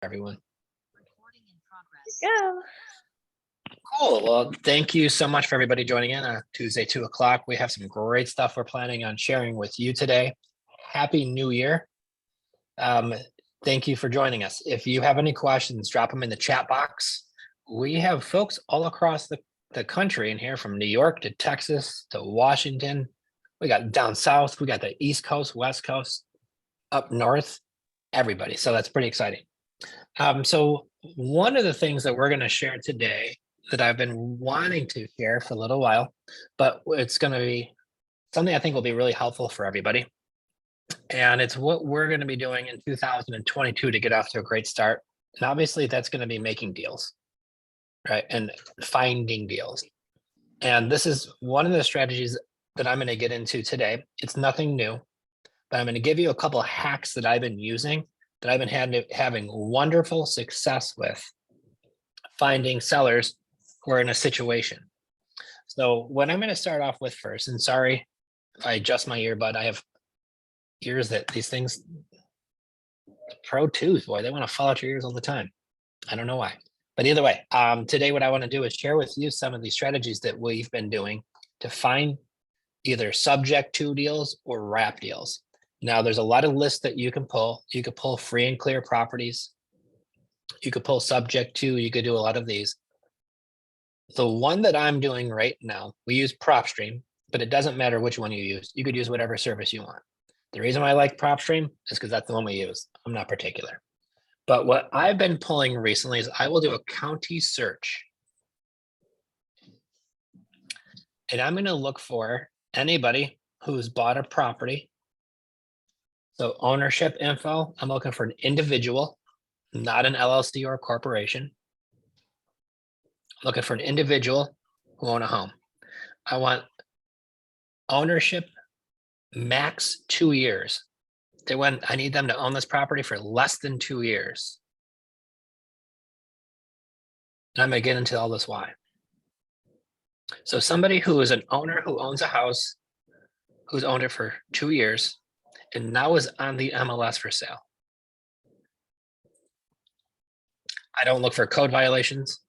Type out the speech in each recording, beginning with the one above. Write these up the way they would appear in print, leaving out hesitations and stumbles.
everyone. Go. Cool. Well, thank you so much for everybody joining in on Tuesday, 2 o'clock. We have some great stuff we're planning on sharing with you today. Happy New Year. Thank you for joining us. If you have any questions, drop them in the chat box. We have folks all across the country in here, from New York to Texas to Washington. We got down south, we got the East Coast, West Coast, up north, everybody. So that's pretty exciting. So one of the things that we're going to share today that I've been wanting to share for a little while, but it's going to be something I think will be really helpful for everybody. And it's what we're going to be doing in 2022 to get off to a great start. And obviously that's going to be making deals, right? And finding deals. And this is one of the strategies that I'm going to get into today. It's nothing new, but I'm going to give you a couple of hacks that I've been using, that I've been having wonderful success with finding sellers who are in a situation. So what I'm going to start off with first, and sorry if I adjust my earbud, I have ears that these things, Pro 2s, boy, they want to fall out your ears all the time. I don't know why, but either way, today what I want to do is share with you some of these strategies that we've been doing to find either subject to deals or wrap deals. Now there's a lot of lists that you can pull. You could pull free and clear properties. You could pull subject to, you could do a lot of these. The one that I'm doing right now, we use PropStream, but it doesn't matter which one you use. You could use whatever service you want. The reason why I like PropStream is because that's the one we use. I'm not particular. But what I've been pulling recently is I will do a county search. And I'm going to look for anybody who's bought a property. So ownership info, I'm looking for an individual, not an LLC or a corporation. Looking for an individual who own a home. I want ownership max 2 years. I need them to own this property for less than 2 years. And I'm going to get into all this why. So somebody who is an owner who owns a house, who's owned it for 2 years, and now is on the MLS for sale. I don't look for code violations.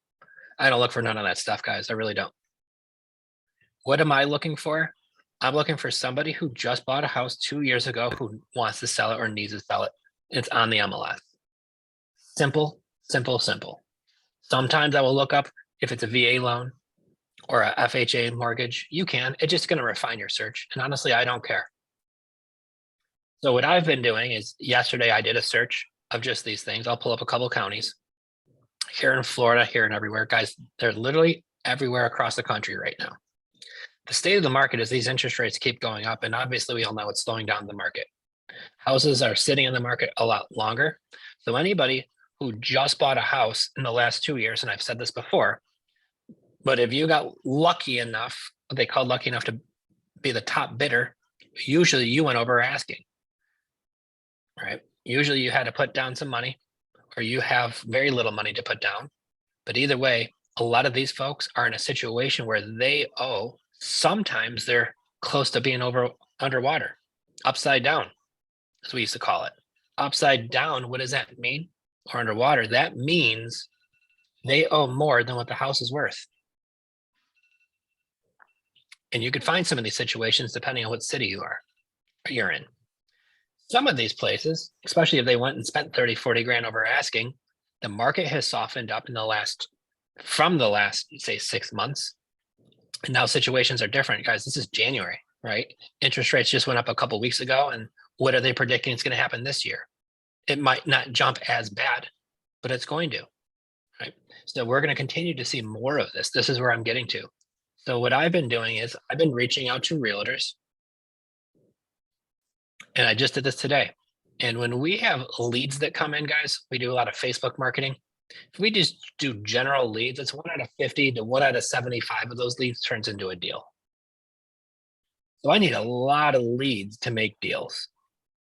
I don't look for none of that stuff, guys. I really don't. What am I looking for? I'm looking for somebody who just bought a house 2 years ago who wants to sell it or needs to sell it. It's on the MLS. Simple, simple, simple. Sometimes I will look up if it's a VA loan or a FHA mortgage. You can. It's just going to refine your search. And honestly, I don't care. So what I've been doing is yesterday I did a search of just these things. I'll pull up a couple counties here in Florida, here and everywhere. Guys, they're literally everywhere across the country right now. The state of the market is these interest rates keep going up, and obviously we all know it's slowing down the market. Houses are sitting in the market a lot longer. So anybody who just bought a house in the last 2 years, and I've said this before, but if you got lucky enough, what they call lucky enough to be the top bidder, usually you went over asking, right? Usually you had to put down some money, or you have very little money to put down. But either way, a lot of these folks are in a situation where they owe. Sometimes they're close to being underwater, upside down, as we used to call it. Upside down, what does that mean? Or underwater, that means they owe more than what the house is worth. And you could find some of these situations depending on what city you're in. Some of these places, especially if they went and spent 30, 40 grand over asking, the market has softened up from the last, say, 6 months. And now situations are different, guys. This is January, right? Interest rates just went up a couple of weeks ago. And what are they predicting is going to happen this year? It might not jump as bad, but it's going to, right? So we're going to continue to see more of this. This is where I'm getting to. So what I've been doing is I've been reaching out to realtors. And I just did this today. And when we have leads that come in, guys, we do a lot of Facebook marketing. If we just do general leads, it's 1 out of 50 to 1 out of 75 of those leads turns into a deal. So I need a lot of leads to make deals,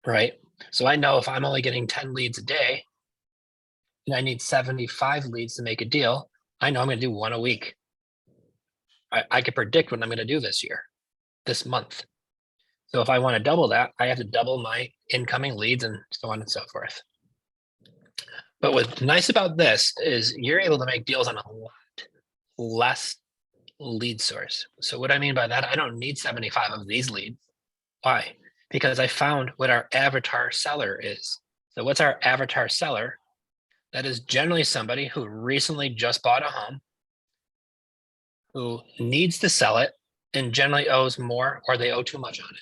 right? So I know if I'm only getting 10 leads a day and I need 75 leads to make a deal, I know I'm going to do 1 a week. I could predict what I'm going to do this month. So if I want to double that, I have to double my incoming leads and so on and so forth. But what's nice about this is you're able to make deals on a lot less lead source. So what I mean by that, I don't need 75 of these leads. Why? Because I found what our avatar seller is. So what's our avatar seller? That is generally somebody who recently just bought a home, who needs to sell it and generally owes more or they owe too much on it.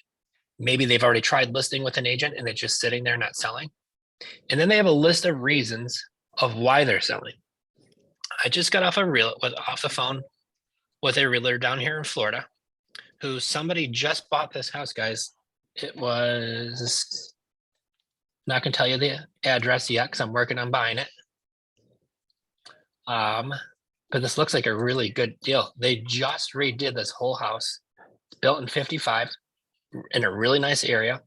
Maybe they've already tried listing with an agent and it's just sitting there not selling. And then they have a list of reasons of why they're selling. I just got off the phone with a realtor down here in Florida who somebody just bought this house, guys. It was not gonna tell you the address yet because I'm working on buying it. But this looks like a really good deal. They just redid this whole house. It's built in 55 in a really nice area.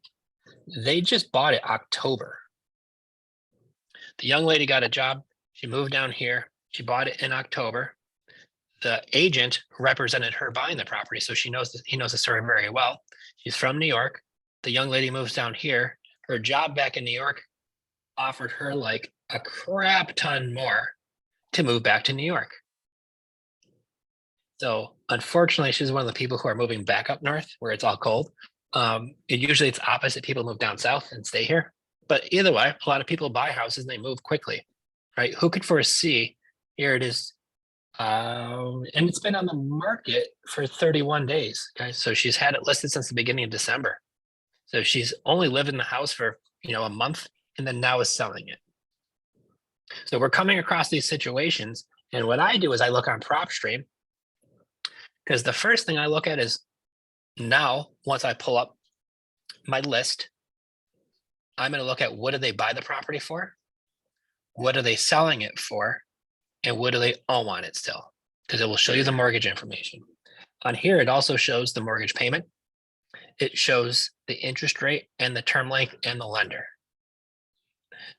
They just bought it October. The young lady got a job. She moved down here. She bought it in October. The agent represented her buying the property, so he knows the story very well. She's from New York. The young lady moves down here. Her job back in New York offered her like a crap ton more to move back to New York. So unfortunately, she's one of the people who are moving back up north where it's all cold. Usually it's opposite. People move down south and stay here. But either way, a lot of people buy houses and they move quickly, right? Who could foresee? Here it is. And it's been on the market for 31 days, guys. So she's had it listed since the beginning of December. So she's only lived in the house for, a month and then now is selling it. So we're coming across these situations. And what I do is I look on PropStream because the first thing I look at is now, once I pull up my list, I'm going to look at what do they buy the property for? What are they selling it for? And what do they owe on it still? Because it will show you the mortgage information. On here, it also shows the mortgage payment. It shows the interest rate and the term length and the lender.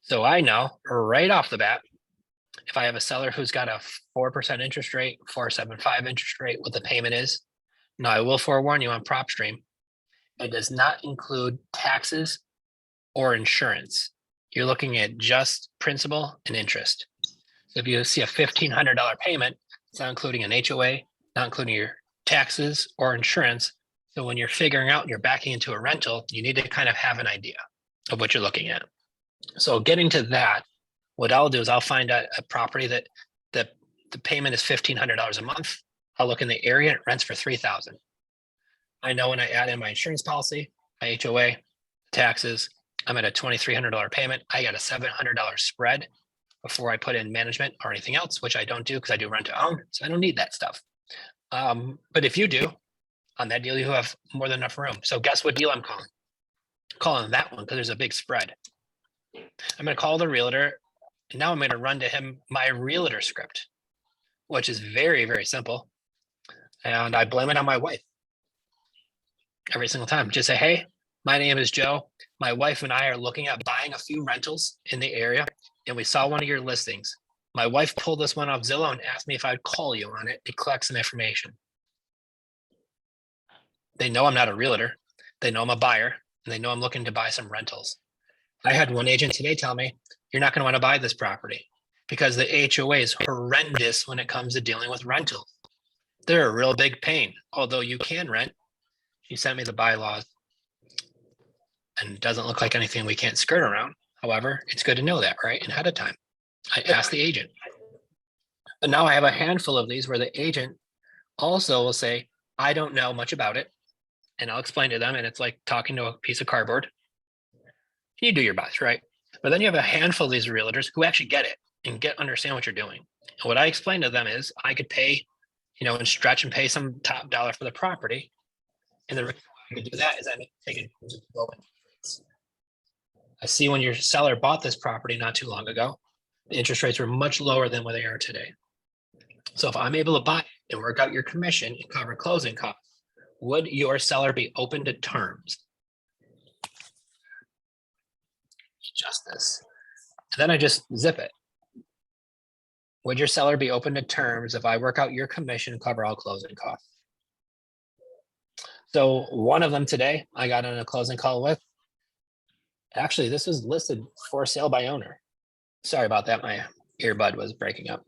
So I know right off the bat, if I have a seller who's got a 4% interest rate, 4.75 interest rate, what the payment is. Now, I will forewarn you on PropStream, it does not include taxes or insurance. You're looking at just principal and interest. So if you see a $1,500 payment, it's not including an HOA, not including your taxes or insurance. So when you're figuring out you're backing into a rental, you need to kind of have an idea of what you're looking at. So getting to that, what I'll do is I'll find a property that the payment is $1,500 a month. I'll look in the area and it rents for $3,000. I know when I add in my insurance policy, my HOA, taxes, I'm at a $2,300 payment. I got a $700 spread before I put in management or anything else, which I don't do because I do rent to own. So I don't need that stuff. But if you do, on that deal, you have more than enough room. So guess what deal I'm calling? Calling that one because there's a big spread. I'm going to call the realtor. And now I'm going to run to him my realtor script, which is very, very simple. And I blame it on my wife every single time. Just say, hey, my name is Joe. My wife and I are looking at buying a few rentals in the area, and we saw one of your listings. My wife pulled this one off Zillow and asked me if I'd call you on it to collect some information. They know I'm not a realtor. They know I'm a buyer, and they know I'm looking to buy some rentals. I had one agent today tell me, you're not going to want to buy this property because the HOA is horrendous when it comes to dealing with rentals. They're a real big pain, although you can rent. She sent me the bylaws and it doesn't look like anything we can't skirt around. However, it's good to know that, right? Ahead of time. I asked the agent. But now I have a handful of these where the agent also will say, I don't know much about it. And I'll explain to them. And it's like talking to a piece of cardboard. You do your best, right? But then you have a handful of these realtors who actually get it and understand what you're doing. And what I explain to them is I could pay, and stretch and pay some top dollar for the property. And the reason why I could do that is I take advantage of low interest rates. I see when your seller bought this property not too long ago, the interest rates were much lower than what they are today. So if I'm able to buy and work out your commission and cover closing costs, would your seller be open to terms? Just this. And then I just zip it. Would your seller be open to terms if I work out your commission and cover all closing costs? So one of them today, I got on a closing call with. Actually, this was listed for sale by owner. Sorry about that. My earbud was breaking up.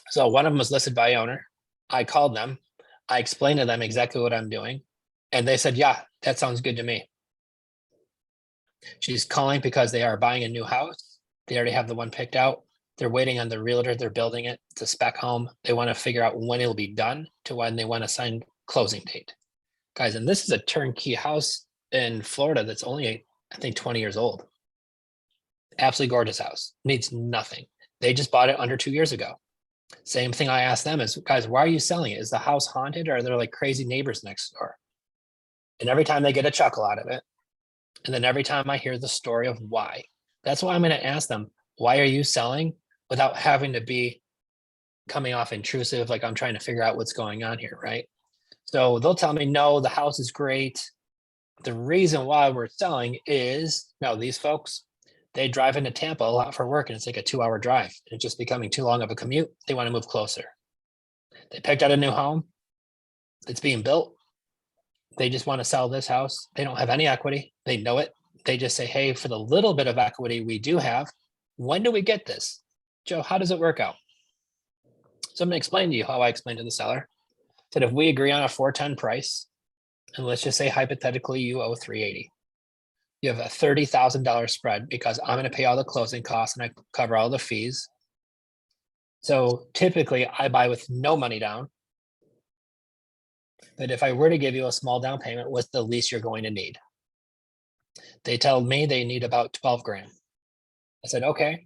So one of them was listed by owner. I called them. I explained to them exactly what I'm doing. And they said, yeah, that sounds good to me. She's calling because they are buying a new house. They already have the one picked out. They're waiting on the realtor. They're building it. It's a spec home. They want to figure out when it'll be done to when they want to sign closing date. Guys, and this is a turnkey house in Florida that's only, I think, 20 years old. Absolutely gorgeous house. Needs nothing. They just bought it under 2 years ago. Same thing I asked them is, guys, why are you selling it? Is the house haunted or are there like crazy neighbors next door? And every time they get a chuckle out of it. And then every time I hear the story of why. That's why I'm going to ask them, why are you selling without having to be coming off intrusive, like I'm trying to figure out what's going on here, right? So they'll tell me, no, the house is great. The reason why we're selling is, no, these folks, they drive into Tampa a lot for work and it's like a 2-hour drive. And it's just becoming too long of a commute. They want to move closer. They picked out a new home. It's being built. They just want to sell this house. They don't have any equity. They know it. They just say, hey, for the little bit of equity we do have, when do we get this? Joe, how does it work out? So I'm going to explain to you how I explained to the seller. That if we agree on a 410 price, and let's just say hypothetically you owe 380, you have a $30,000 spread because I'm going to pay all the closing costs and I cover all the fees. So typically I buy with no money down. But if I were to give you a small down payment, what's the least you're going to need? They told me they need about 12 grand. I said, okay,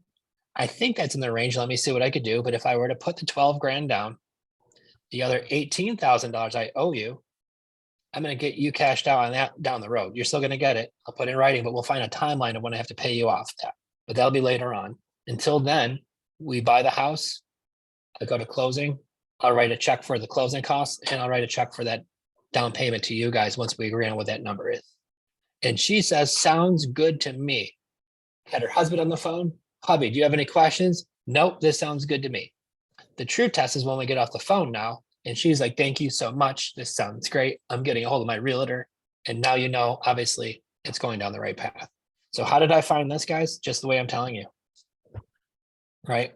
I think that's in the range. Let me see what I could do. But if I were to put the 12 grand down, the other $18,000 I owe you, I'm going to get you cashed out on that down the road. You're still going to get it. I'll put it in writing, but we'll find a timeline of when I have to pay you off that. But that'll be later on. Until then, we buy the house. I go to closing. I'll write a check for the closing costs and I'll write a check for that down payment to you guys once we agree on what that number is. And she says, sounds good to me. Had her husband on the phone. Hubby, do you have any questions? Nope, this sounds good to me. The true test is when we get off the phone now. And she's like, thank you so much. This sounds great. I'm getting a hold of my realtor. And now you know, obviously, it's going down the right path. So how did I find this, guys? Just the way I'm telling you. Right?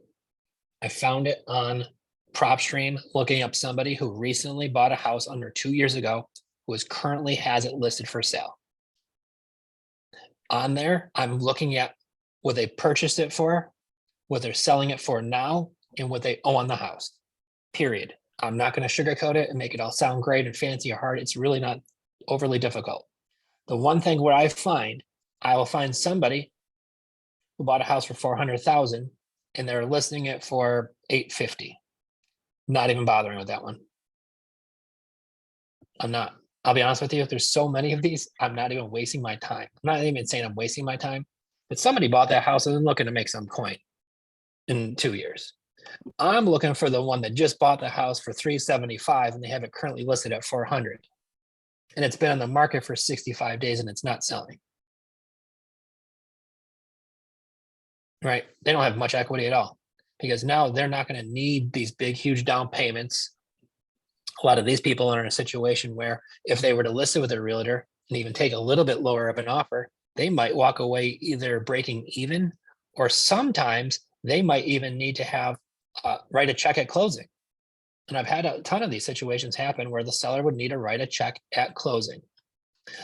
I found it on PropStream, looking up somebody who recently bought a house under 2 years ago, who currently has it listed for sale. On there, I'm looking at what they purchased it for, what they're selling it for now, and what they owe on the house, period. I'm not going to sugarcoat it and make it all sound great and fancy or hard. It's really not overly difficult. The one thing where I will find somebody who bought a house for 400,000 and they're listing it for 850. Not even bothering with that one. I'm not. I'll be honest with you. If there's so many of these, I'm not even wasting my time. I'm not even saying I'm wasting my time, but somebody bought that house and looking to make some coin in 2 years. I'm looking for the one that just bought the house for 375 and they have it currently listed at 400. And it's been on the market for 65 days and it's not selling. Right? They don't have much equity at all because now they're not going to need these big, huge down payments. A lot of these people are in a situation where if they were to list it with a realtor and even take a little bit lower of an offer, they might walk away either breaking even, or sometimes they might even need to have write a check at closing. And I've had a ton of these situations happen where the seller would need to write a check at closing.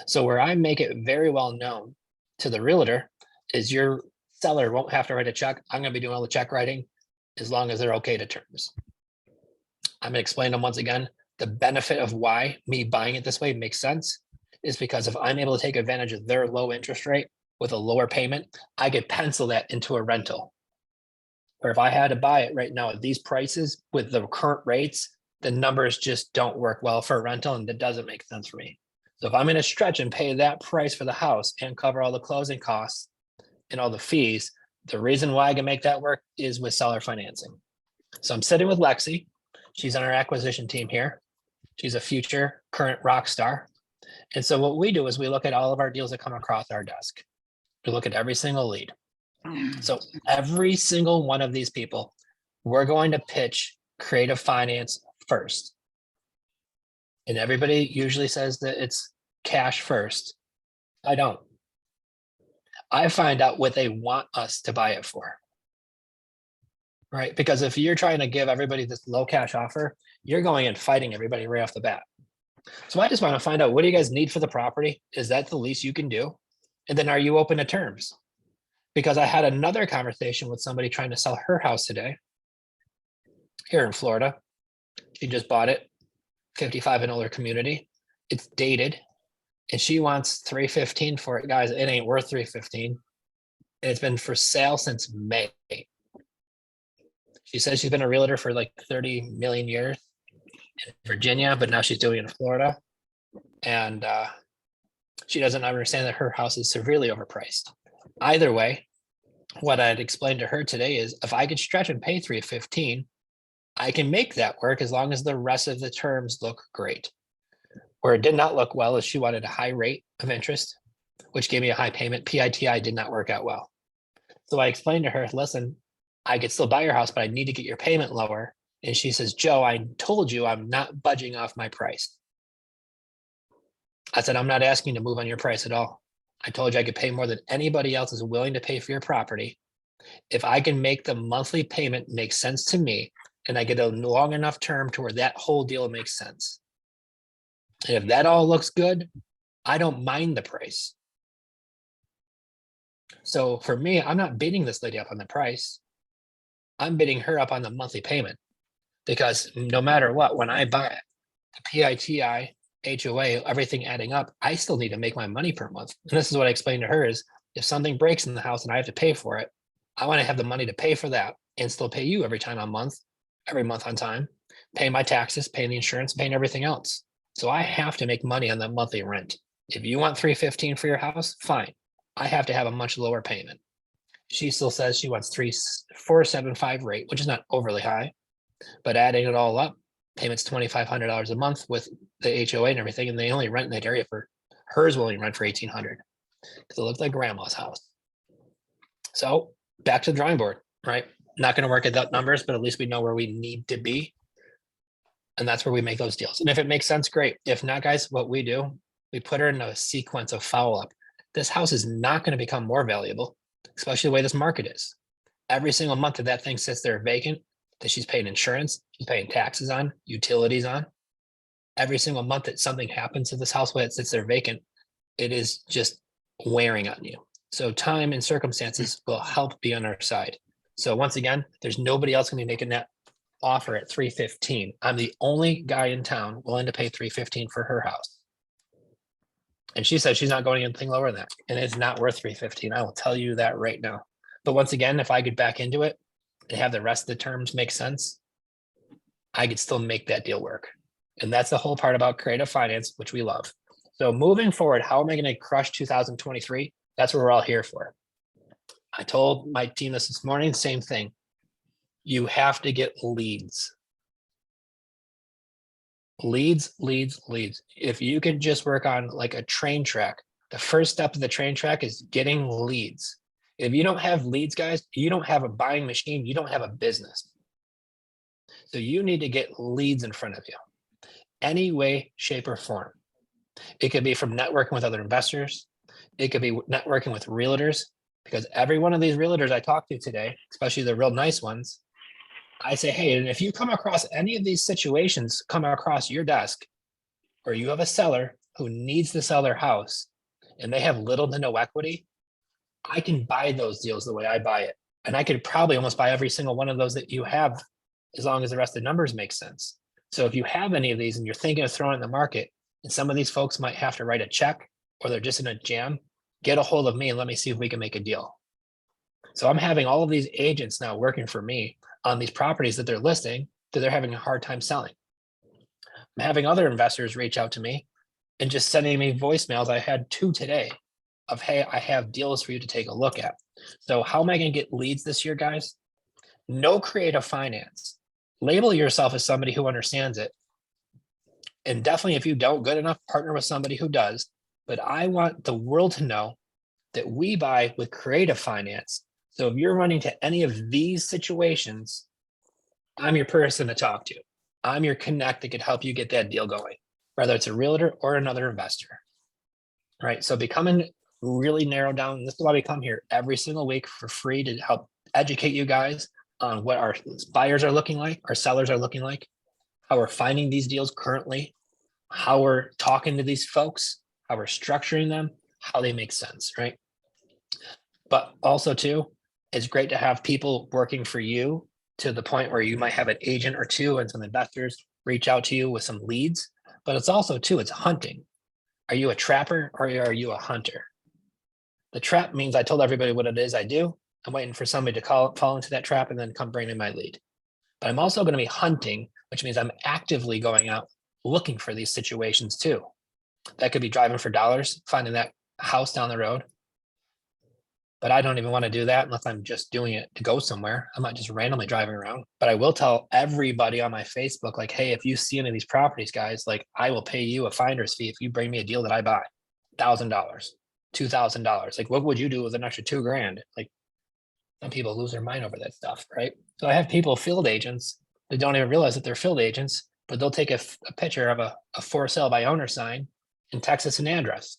So where I make it very well known to the realtor is your seller won't have to write a check. I'm going to be doing all the check writing as long as they're okay to terms. I'm going to explain them once again. The benefit of why me buying it this way makes sense is because if I'm able to take advantage of their low interest rate with a lower payment, I could pencil that into a rental. Or if I had to buy it right now at these prices with the current rates, the numbers just don't work well for a rental and it doesn't make sense for me. So if I'm going to stretch and pay that price for the house and cover all the closing costs and all the fees, the reason why I can make that work is with seller financing. So I'm sitting with Lexi. She's on our acquisition team here. She's a future current rock star. And so what we do is we look at all of our deals that come across our desk. We look at every single lead. So every single one of these people, we're going to pitch creative finance first. And everybody usually says that it's cash first. I don't. I find out what they want us to buy it for. right? Because if you're trying to give everybody this low cash offer, you're going and fighting everybody right off the bat. So I just want to find out, what do you guys need for the property? Is that the least you can do? And then are you open to terms? Because I had another conversation with somebody trying to sell her house today here in Florida. She just bought it, 55 and older community. It's dated, and she wants 315 for it. Guys, it ain't worth 315. And it's been for sale since May. She says she's been a realtor for like 30 million years in Virginia, but now she's doing it in Florida. And she doesn't understand that her house is severely overpriced. Either way, what I'd explained to her today is, if I could stretch and pay 315, I can make that work as long as the rest of the terms look great. Where it did not look well is she wanted a high rate of interest, which gave me a high payment. PITI did not work out well. So I explained to her, listen, I could still buy your house, but I need to get your payment lower. And she says, Joe, I told you I'm not budging off my price. I said, I'm not asking to move on your price at all. I told you I could pay more than anybody else is willing to pay for your property. If I can make the monthly payment make sense to me, and I get a long enough term to where that whole deal makes sense. And if that all looks good, I don't mind the price. So for me, I'm not bidding this lady up on the price. I'm bidding her up on the monthly payment, because no matter what, when I buy it, the PITI, HOA, everything adding up, I still need to make my money per month. And this is what I explained to her is, if something breaks in the house and I have to pay for it, I want to have the money to pay for that and still pay you every month on time, pay my taxes, paying the insurance, paying everything else. So I have to make money on that monthly rent. If you want 315 for your house, fine. I have to have a much lower payment. She still says she wants 475 rate, which is not overly high, but adding it all up, payments $2,500 a month with the HOA and everything, and they only rent in that area for, hers will only rent for 1,800 because it looks like grandma's house. So back to the drawing board, right? Not going to work at that numbers, but at least we know where we need to be. And that's where we make those deals. And if it makes sense, great. If not, guys, what we do, we put her in a sequence of follow-up. This house is not going to become more valuable, especially the way this market is. Every single month that that thing sits there vacant, that she's paying insurance, she's paying taxes on, utilities on. Every single month that something happens to this house while it sits there vacant, it is just wearing on you. So time and circumstances will help be on our side. So once again, there's nobody else going to be making that offer at 315. I'm the only guy in town willing to pay 315 for her house. And she said she's not going anything lower than that. And it's not worth 315. I will tell you that right now. But once again, if I get back into it and have the rest of the terms make sense, I could still make that deal work. And that's the whole part about creative finance, which we love. So moving forward, how am I going to crush 2023? That's what we're all here for. I told my team this morning, same thing. You have to get leads. Leads. If you can just work on like a train track, the first step of the train track is getting leads. If you don't have leads, guys, you don't have a buying machine, you don't have a business. So you need to get leads in front of you, any way, shape, or form. It could be from networking with other investors. It could be networking with realtors, because every one of these realtors I talked to today, especially the real nice ones, I say, hey, and if you come across any of these situations, come across your desk, or you have a seller who needs to sell their house and they have little to no equity, I can buy those deals the way I buy it. And I could probably almost buy every single one of those that you have, as long as the rest of the numbers make sense. So if you have any of these and you're thinking of throwing it in the market, and some of these folks might have to write a check or they're just in a jam, get a hold of me and let me see if we can make a deal. So I'm having all of these agents now working for me on these properties that they're listing that they're having a hard time selling. I'm having other investors reach out to me and just sending me voicemails. I had 2 today of, hey, I have deals for you to take a look at. So how am I going to get leads this year, guys? No creative finance. Label yourself as somebody who understands it. And definitely, if you don't, good enough, partner with somebody who does. But I want the world to know that we buy with creative finance. So if you're running to any of these situations, I'm your person to talk to. I'm your connect that could help you get that deal going, whether it's a realtor or another investor. Right. So becoming really narrowed down. This is why we come here every single week for free to help educate you guys on what our buyers are looking like, our sellers are looking like, how we're finding these deals currently, how we're talking to these folks, how we're structuring them, how they make sense, right? But also too, it's great to have people working for you to the point where you might have an agent or two and some investors reach out to you with some leads. But it's also too, it's hunting. Are you a trapper or are you a hunter? The trap means I told everybody what it is I do. I'm waiting for somebody to fall into that trap and then come bring me my lead. But I'm also going to be hunting, which means I'm actively going out looking for these situations too. That could be driving for dollars, finding that house down the road. But I don't even want to do that unless I'm just doing it to go somewhere. I'm not just randomly driving around. But I will tell everybody on my Facebook, like, hey, if you see any of these properties, guys, like I will pay you a finder's fee if you bring me a deal that I buy. $1,000, $2,000. Like, what would you do with an extra $2,000? Like, some people lose their mind over that stuff, right? So I have people, field agents, that don't even realize that they're field agents, but they'll take a picture of a for sale by owner sign and text us an address.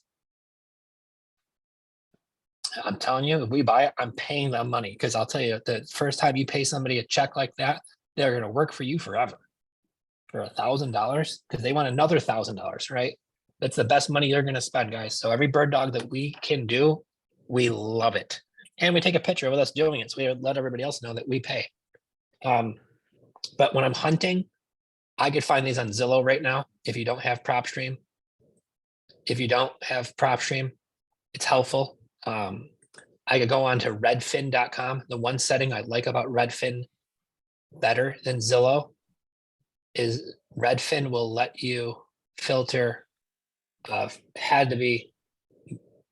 I'm telling you, if we buy it, I'm paying them money because I'll tell you, the first time you pay somebody a check like that, they're going to work for you forever for $1,000 because they want another $1,000, right? That's the best money they're going to spend, guys. So every bird dog that we can do, we love it. And we take a picture of us doing it. So we let everybody else know that we pay. But when I'm hunting, I could find these on Zillow right now. If you don't have PropStream, it's helpful. I could go on to redfin.com. The one setting I like about Redfin better than Zillow is Redfin will let you filter had to be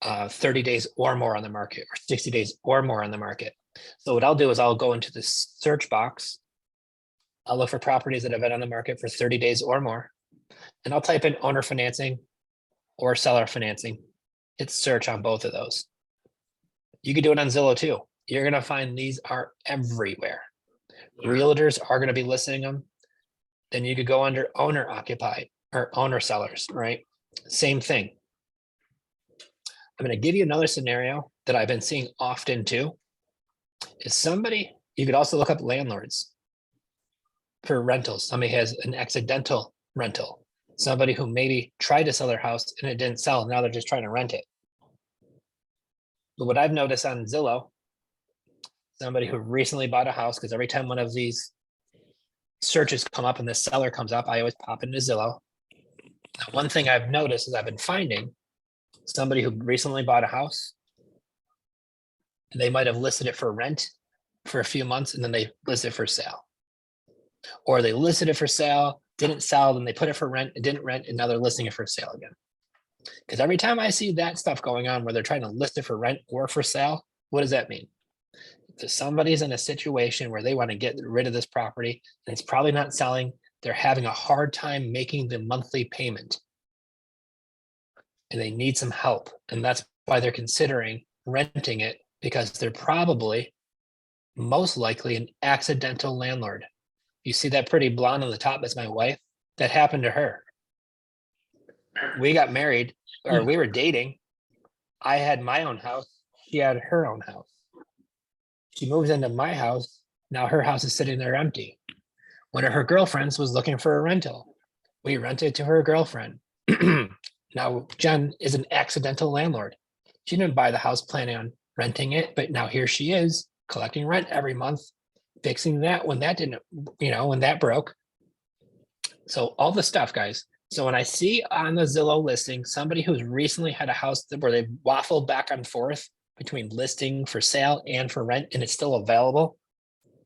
30 days or more on the market or 60 days or more on the market. So what I'll do is I'll go into the search box. I'll look for properties that have been on the market for 30 days or more. And I'll type in owner financing or seller financing. Hit search on both of those. You could do it on Zillow too. You're going to find these are everywhere. Realtors are going to be listing them. Then you could go under owner occupied or owner sellers, right? Same thing. I'm going to give you another scenario that I've been seeing often too. Is somebody, you could also look up landlords for rentals. Somebody has an accidental rental. Somebody who maybe tried to sell their house and it didn't sell. Now they're just trying to rent it. But what I've noticed on Zillow, somebody who recently bought a house, because every time one of these searches come up and the seller comes up, I always pop into Zillow. Now, one thing I've noticed is I've been finding somebody who recently bought a house. They might have listed it for rent for a few months and then they listed it for sale. Or they listed it for sale, didn't sell, then they put it for rent, it didn't rent, and now they're listing it for sale again. Because every time I see that stuff going on where they're trying to list it for rent or for sale, what does that mean? If somebody's in a situation where they want to get rid of this property and it's probably not selling, they're having a hard time making the monthly payment. And they need some help. And that's why they're considering renting it, because they're probably most likely an accidental landlord. You see that pretty blonde on the top? That's my wife. That happened to her. We got married, or we were dating. I had my own house. She had her own house. She moves into my house. Now her house is sitting there empty. One of her girlfriends was looking for a rental. We rented to her girlfriend. Now Jenn is an accidental landlord. She didn't buy the house planning on renting it, but now here she is collecting rent every month, fixing that when that didn't, when that broke. So all the stuff, guys. So when I see on the Zillow listing, somebody who's recently had a house where they waffle back and forth between listing for sale and for rent, and it's still available,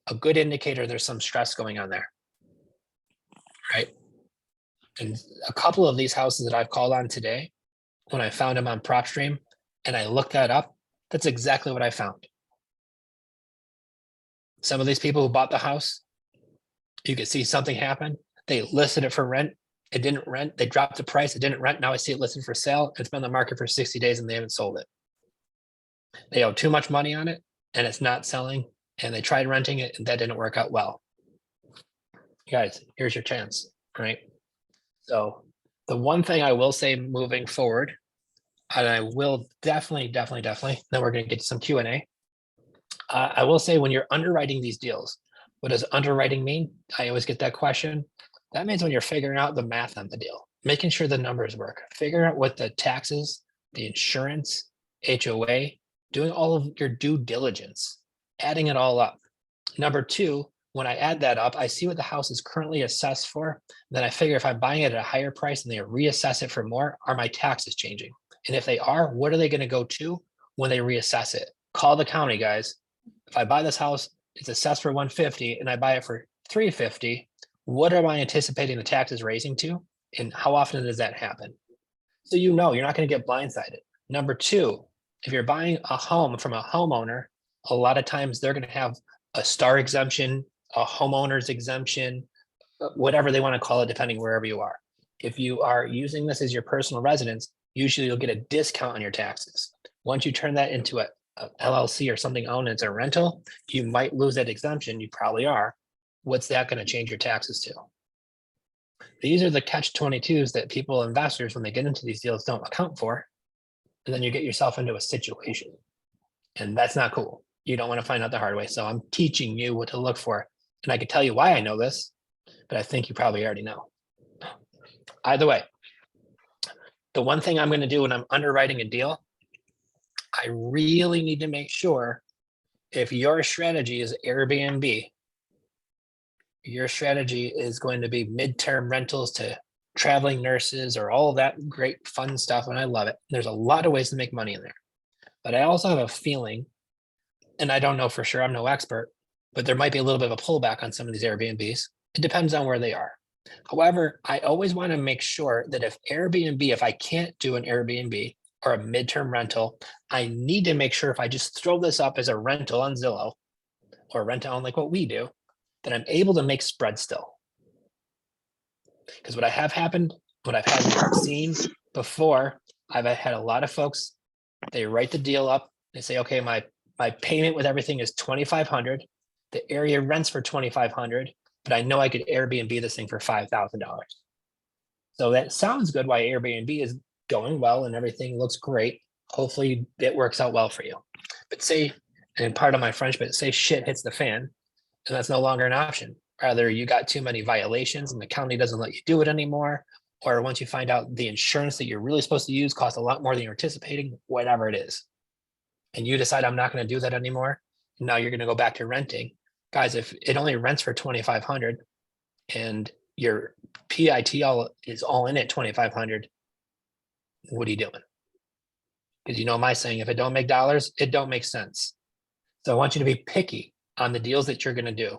a good indicator there's some stress going on there, right? And a couple of these houses that I've called on today, when I found them on PropStream and I looked that up, that's exactly what I found. Some of these people who bought the house, you could see something happen. They listed it for rent. It didn't rent. They dropped the price. It didn't rent. Now I see it listed for sale. It's been on the market for 60 days and they haven't sold it. They owe too much money on it and it's not selling. And they tried renting it and that didn't work out well. Guys, here's your chance, right? So the one thing I will say moving forward, and I will definitely, then we're going to get to some Q&A. I will say when you're underwriting these deals, What does underwriting mean? I always get that question. That means when you're figuring out the math on the deal, making sure the numbers work, figuring out what the taxes, the insurance, HOA, doing all of your due diligence, adding it all up. Number two, when I add that up, I see what the house is currently assessed for. Then I figure if I'm buying it at a higher price and they reassess it for more, are my taxes changing? And if they are, what are they going to go to when they reassess it? Call the county, guys. If I buy this house, it's assessed for 150 and I buy it for 350. What am I anticipating the taxes raising to? And how often does that happen? So you're not going to get blindsided. Number two, if you're buying a home from a homeowner, a lot of times they're going to have a star exemption, a homeowner's exemption, whatever they want to call it, depending wherever you are. If you are using this as your personal residence, usually you'll get a discount on your taxes. Once you turn that into a LLC or something owned as a rental, you might lose that exemption. You probably are. What's that going to change your taxes to? These are the catch-22s that people, investors, when they get into these deals, don't account for. And then you get yourself into a situation. And that's not cool. You don't want to find out the hard way. So I'm teaching you what to look for. And I can tell you why I know this, but I think you probably already know. Either way, the one thing I'm going to do when I'm underwriting a deal, I really need to make sure if your strategy is Airbnb, your strategy is going to be midterm rentals to traveling nurses or all that great fun stuff, and I love it. There's a lot of ways to make money in there. But I also have a feeling, and I don't know for sure, I'm no expert, but there might be a little bit of a pullback on some of these Airbnbs. It depends on where they are. However, I always want to make sure that if I can't do an Airbnb or a midterm rental, I need to make sure if I just throw this up as a rental on Zillow or rent to own like what we do, that I'm able to make spread still. Because what I have happened, what I've seen before, I've had a lot of folks, they write the deal up. They say, okay, my payment with everything is $2,500. The area rents for $2,500, but I know I could Airbnb this thing for $5,000. So that sounds good why Airbnb is going well and everything looks great. Hopefully it works out well for you. But say, and part of my French, but say shit hits the fan, and that's no longer an option. Either you got too many violations and the county doesn't let you do it anymore, or once you find out the insurance that you're really supposed to use costs a lot more than you're anticipating, whatever it is, and you decide I'm not going to do that anymore, now you're going to go back to renting. Guys, if it only rents for $2,500 and your PITL is all in at $2,500, what are you doing? Because you know my saying, if it don't make dollars, it don't make sense. So I want you to be picky on the deals that you're going to do.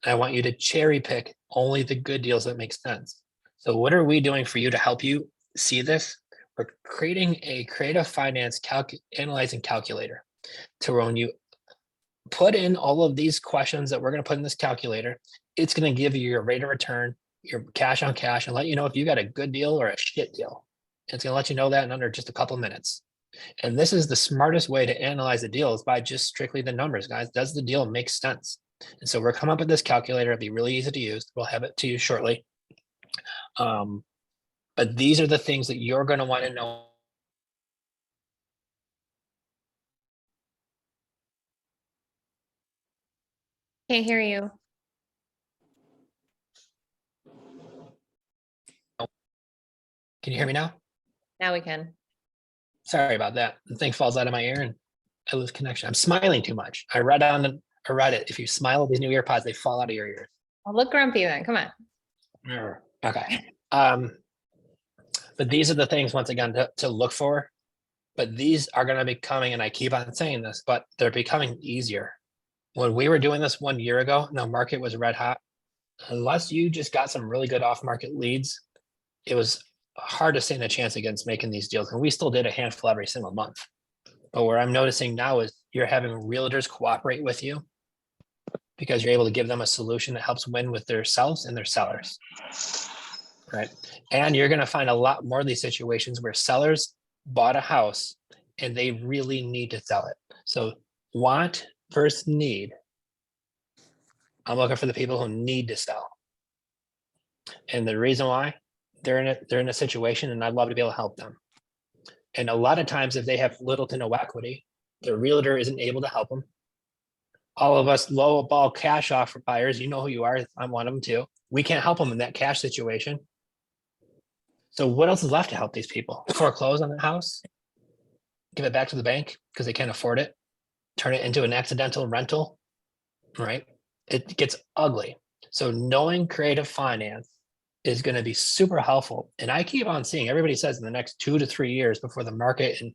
I want you to cherry pick only the good deals that make sense. So what are we doing for you to help you see this? We're creating a creative finance analyzing calculator to when you put in all of these questions that we're going to put in this calculator, it's going to give you your rate of return, your cash on cash, and let you know if you got a good deal or a shit deal. It's going to let you know that in under just a couple of minutes. And this is the smartest way to analyze the deal is by just strictly the numbers, guys. Does the deal make sense? And so we're coming up with this calculator. It'll be really easy to use. We'll have it to you shortly. But these are the things that you're going to want to know. Can't hear you. Can you hear me now? Now we can. Sorry about that. The thing falls out of my ear and I lose connection. I'm smiling too much. I read it. If you smile with these new earpods, they fall out of your ears. I'll look grumpy then. Come on. Okay. But these are the things, once again, to look for. But these are going to be coming, and I keep on saying this, but they're becoming easier. When we were doing this 1 year ago, the market was red hot. Unless you just got some really good off-market leads, it was hard to stand a chance against making these deals. And we still did a handful every single month. But where I'm noticing now is you're having realtors cooperate with you because you're able to give them a solution that helps win with themselves and their sellers. Right. And you're going to find a lot more of these situations where sellers bought a house and they really need to sell it. So want versus need. I'm looking for the people who need to sell. And the reason why they're in a situation, and I'd love to be able to help them. And a lot of times if they have little to no equity, the realtor isn't able to help them. all of us low ball cash offer buyers, you know who you are. I'm one of them too. We can't help them in that cash situation. So what else is left to help these people? Foreclose on the house, give it back to the bank because they can't afford it, turn it into an accidental rental, right? It gets ugly. So knowing creative finance is going to be super helpful. And I keep on seeing, everybody says in the next 2 to 3 years before the market, and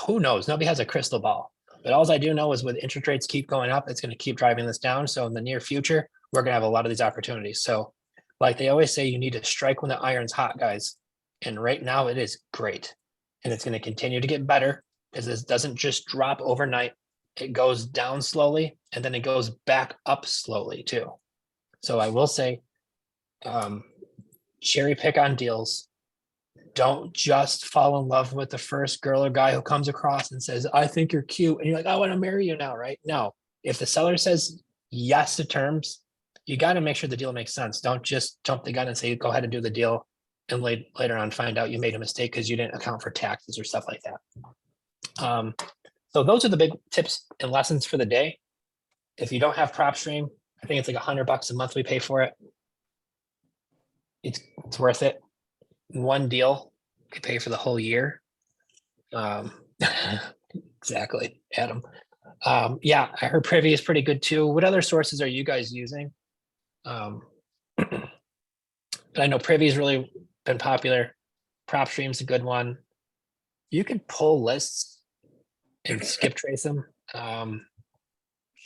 who knows, nobody has a crystal ball. But all I do know is with interest rates keep going up, it's going to keep driving this down. So in the near future, we're going to have a lot of these opportunities. So like they always say, you need to strike when the iron's hot, guys. And right now it is great. And it's going to continue to get better because this doesn't just drop overnight. It goes down slowly and then it goes back up slowly too. So I will say, cherry pick on deals. Don't just fall in love with the first girl or guy who comes across and says, I think you're cute. And you're like, I want to marry you now, right? No, if the seller says yes to terms, you got to make sure the deal makes sense. Don't just jump the gun and say, go ahead and do the deal. And later on find out you made a mistake because you didn't account for taxes or stuff like that. So those are the big tips and lessons for the day. If you don't have prop stream, I think it's like $100 a month we pay for it. It's worth it. One deal could pay for the whole year. Exactly, Adam. Yeah, I heard Privy is pretty good too. What other sources are you guys using? But I know Privy's really been popular. PropStream's a good one. You can pull lists and skip trace them.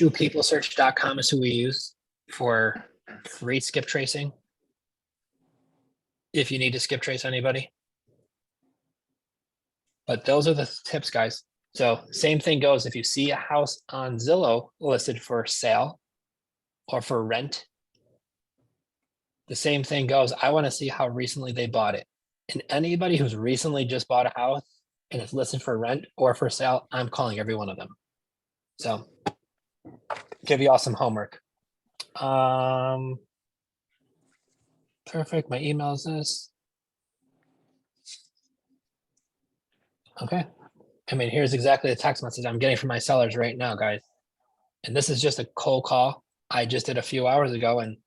DoPeopleSearch.com is who we use for free skip tracing. If you need to skip trace anybody. But those are the tips, guys. So same thing goes if you see a house on Zillow listed for sale or for rent. The same thing goes. I want to see how recently they bought it. And anybody who's recently just bought a house and it's listed for rent or for sale, I'm calling every one of them. So give you all some homework. Perfect. My email is this. Okay. I mean, here's exactly the text message I'm getting from my sellers right now, guys. And this is just a cold call I just did a few hours ago. And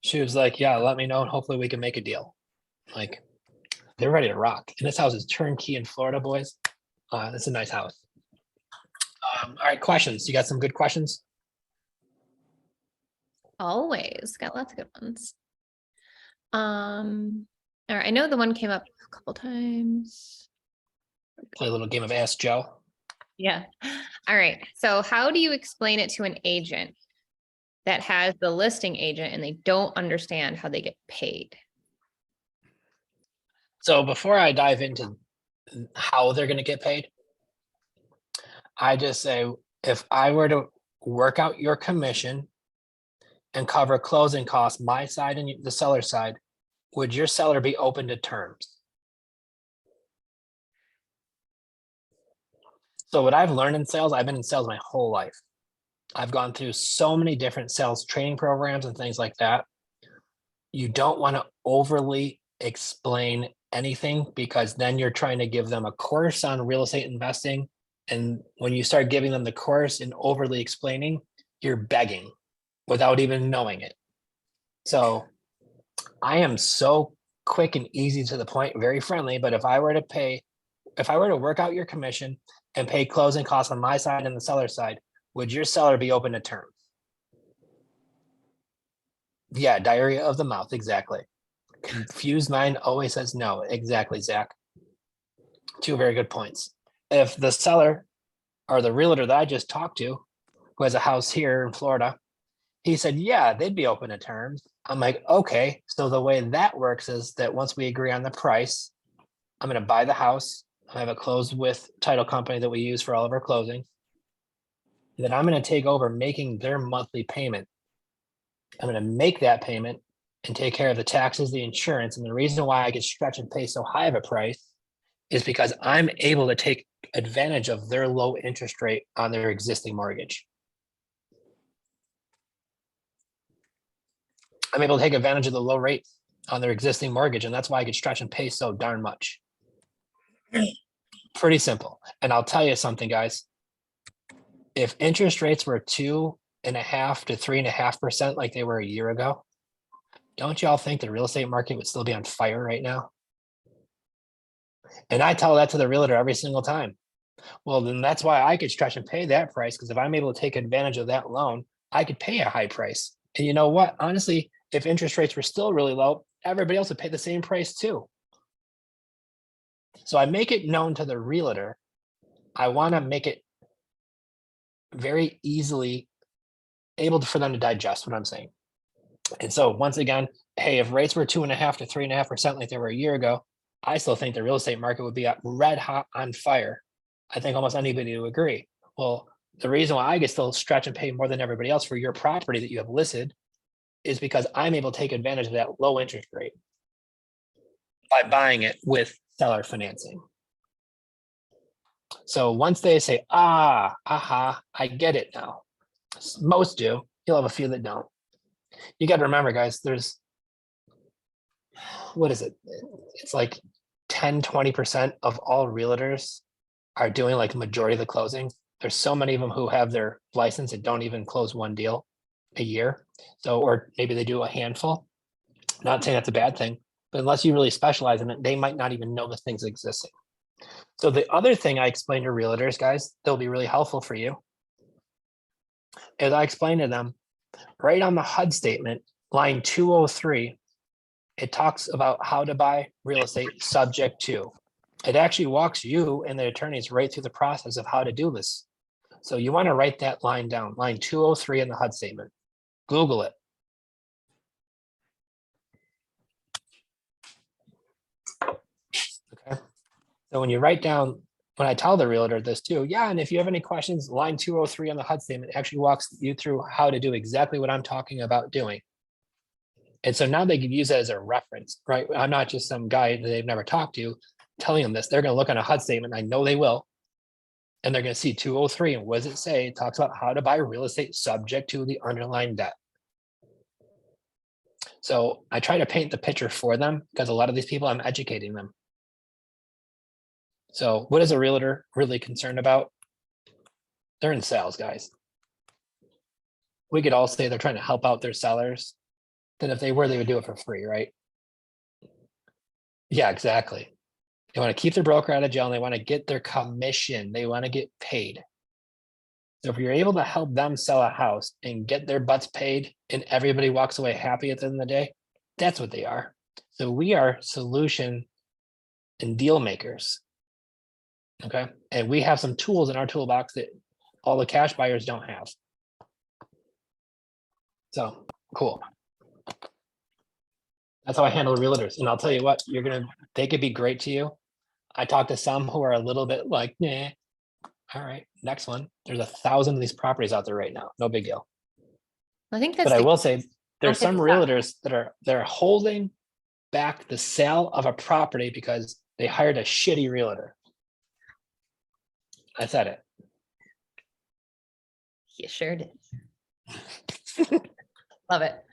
she was like, yeah, let me know. And hopefully we can make a deal. Like, they're ready to rock. And this house is turnkey in Florida, boys. It's a nice house. All right, questions. You got some good questions? Always got lots of good ones. All right, I know the one came up a couple times. Play a little game of Ask Joe. Yeah. All right. So how do you explain it to an agent that has the listing agent and they don't understand how they get paid? So before I dive into how they're going to get paid, I just say, if I were to work out your commission and cover closing costs, my side and the seller side, would your seller be open to terms? So what I've learned in sales, I've been in sales my whole life. I've gone through so many different sales training programs and things like that. You don't want to overly explain anything because then you're trying to give them a course on real estate investing. And when you start giving them the course and overly explaining, you're begging without even knowing it. So I am so quick and easy to the point, very friendly. But if I were to work out your commission and pay closing costs on my side and the seller side, would your seller be open to terms? Yeah, diarrhea of the mouth, exactly. Confused mind always says no. Exactly, Zach. Two very good points. If the seller or the realtor that I just talked to, who has a house here in Florida, he said, yeah, they'd be open to terms. I'm like, okay. So the way that works is that once we agree on the price, I'm going to buy the house. I have a closed with title company that we use for all of our closings. Then I'm going to take over making their monthly payment. I'm going to make that payment and take care of the taxes, the insurance. And the reason why I can stretch and pay so high of a price is because I'm able to take advantage of their low interest rate on their existing mortgage. I'm able to take advantage of the low rate on their existing mortgage. And that's why I could stretch and pay so darn much. Pretty simple. And I'll tell you something, guys. If interest rates were 2 2.5 to 3.5% like they were a year ago, don't y'all think the real estate market would still be on fire right now? And I tell that to the realtor every single time. Well, then that's why I could stretch and pay that price, because if I'm able to take advantage of that loan, I could pay a high price. And you know what? Honestly, if interest rates were still really low, everybody else would pay the same price too. So I make it known to the realtor. I want to make it very easily for them to digest what I'm saying. And so once again, hey, if rates were 2.5 to 3.5% like they were a year ago, I still think the real estate market would be red hot on fire. I think almost anybody would agree. Well, the reason why I can still stretch and pay more than everybody else for your property that you have listed is because I'm able to take advantage of that low interest rate by buying it with seller financing. So once they say, aha, I get it now. Most do. You'll have a few that don't. You got to remember, guys, there's, what is it? It's like 10, 20% of all realtors are doing like majority of the closing. There's so many of them who have their license and don't even close one deal a year. So, or maybe they do a handful. Not saying that's a bad thing, but unless you really specialize in it, they might not even know the things existing. So the other thing I explain to realtors, guys, that'll be really helpful for you, is I explain to them right on the HUD statement, line 203, it talks about how to buy real estate subject to. It actually walks you and the attorneys right through the process of how to do this. So you want to write that line down, line 203 in the HUD statement. Google it. Okay. So when you write down, when I tell the realtor this too, yeah, and if you have any questions, line 203 on the HUD statement actually walks you through how to do exactly what I'm talking about doing. And so now they can use it as a reference, right? I'm not just some guy that they've never talked to telling them this. They're going to look on a HUD statement. I know they will. And they're going to see 203. And what does it say? It talks about how to buy real estate subject to the underlying debt. So I try to paint the picture for them because a lot of these people, I'm educating them. So what is a realtor really concerned about? They're in sales, guys. We could all say they're trying to help out their sellers. Then if they were, they would do it for free, right? Yeah, exactly. They want to keep their broker out of jail and they want to get their commission. They want to get paid. So if you're able to help them sell a house and get their butts paid and everybody walks away happy at the end of the day, that's what they are. So we are solution and deal makers. Okay. And we have some tools in our toolbox that all the cash buyers don't have. So cool. That's how I handle realtors. And I'll tell you what, they could be great to you. I talked to some who are a little bit like, nah, all right, next one. There's 1,000 of these properties out there right now. No big deal. I think that's But I will say there's some Okay, stop. realtors they're holding back the sale of a property because they hired a shitty realtor. I said it. You sure did. Love it.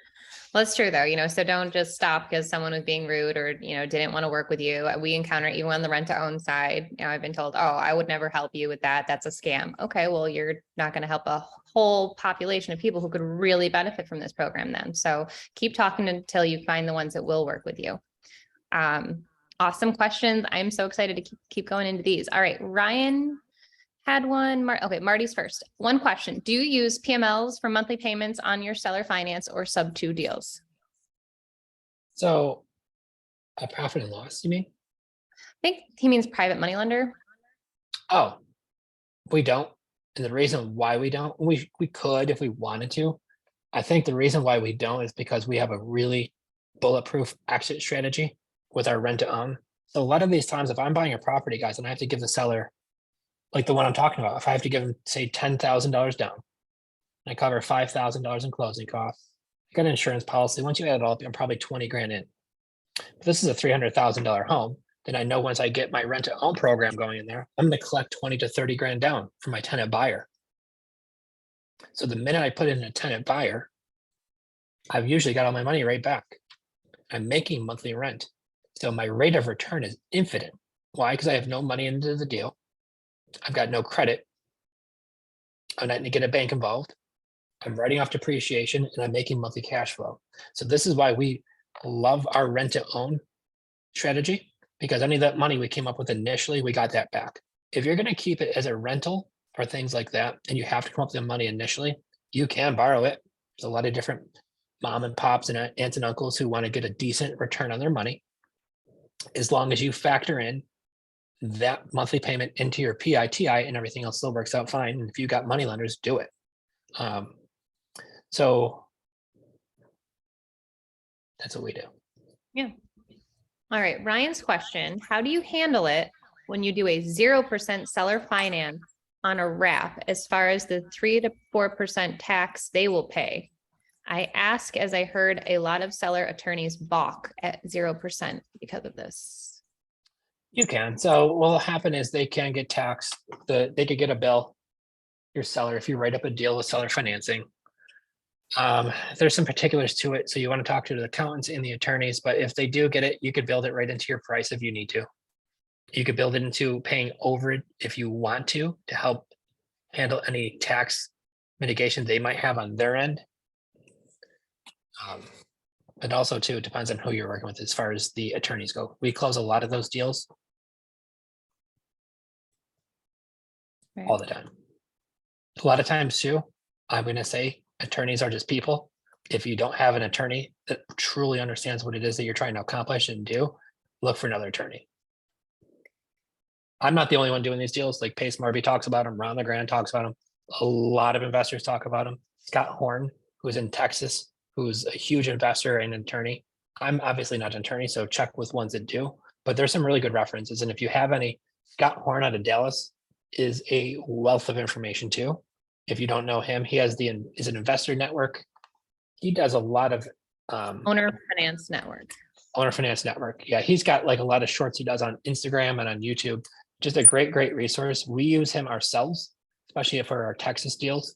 Well, it's true though, so don't just stop because someone was being rude or, didn't want to work with you. We encounter even on the rent to own side, I've been told, oh, I would never help you with that. That's a scam. Okay, well, you're not going to help a whole population of people who could really benefit from this program then. So keep talking until you find the ones that will work with you. Awesome questions. I'm so excited to keep going into these. All right, Ryan had one. Okay, Marty's first. One question. Do you use PMLs for monthly payments on your seller finance or sub 2 deals? So a profit and loss, you mean? I think he means private money lender. Oh, we don't. And the reason why we don't, we could if we wanted to. I think the reason why we don't is because we have a really bulletproof exit strategy with our rent to own. So a lot of these times, if I'm buying a property, guys, and I have to give the seller, like the one I'm talking about, if I have to give them, say, $10,000 down, I cover $5,000 in closing costs, I got an insurance policy. Once you add it all up, I'm probably 20 grand in. If this is a $300,000 home, then I know once I get my rent to own program going in there, I'm going to collect 20 to 30 grand down for my tenant buyer. So the minute I put in a tenant buyer, I've usually got all my money right back. I'm making monthly rent. So my rate of return is infinite. Why? Because I have no money into the deal. I've got no credit. I'm not going to get a bank involved. I'm writing off depreciation, and I'm making monthly cash flow. So this is why we love our rent to own strategy, because any of that money we came up with initially, we got that back. If you're going to keep it as a rental or things like that, and you have to come up with the money initially, you can borrow it. There's a lot of different mom and pops and aunts and uncles who want to get a decent return on their money. As long as you factor in that monthly payment into your PITI and everything else still works out fine. And if you got money lenders, do it. So that's what we do. Yeah. All right. Ryan's question: how do you handle it when you do a 0% seller finance on a wrap as far as the 3 to 4% tax they will pay? I ask as I heard a lot of seller attorneys balk at 0% because of this. You can. So what will happen is they can get taxed. They could get a bill, your seller, if you write up a deal with seller financing. There's some particulars to it. So you want to talk to the accountants and the attorneys, but if they do get it, you could build it right into your price if you need to. You could build it into paying over it if you want to help handle any tax mitigation they might have on their end. But also too, it depends on who you're working with as far as the attorneys go. We close a lot of those deals all the time. A lot of times too, I'm going to say attorneys are just people. If you don't have an attorney that truly understands what it is that you're trying to accomplish and do, look for another attorney. I'm not the only one doing these deals. Like Pace Marby talks about them. Ron LeGrand talks about them. A lot of investors talk about them. Scott Horn, who's in Texas, who's a huge investor and attorney. I'm obviously not an attorney, so check with ones that do. But there's some really good references. And if you have any, Scott Horn out of Dallas is a wealth of information too. If you don't know him, he has is an investor network. He does a lot of Owner Finance Network. Owner Finance Network. Yeah, he's got like a lot of shorts he does on Instagram and on YouTube. Just a great, great resource. We use him ourselves, especially for our Texas deals.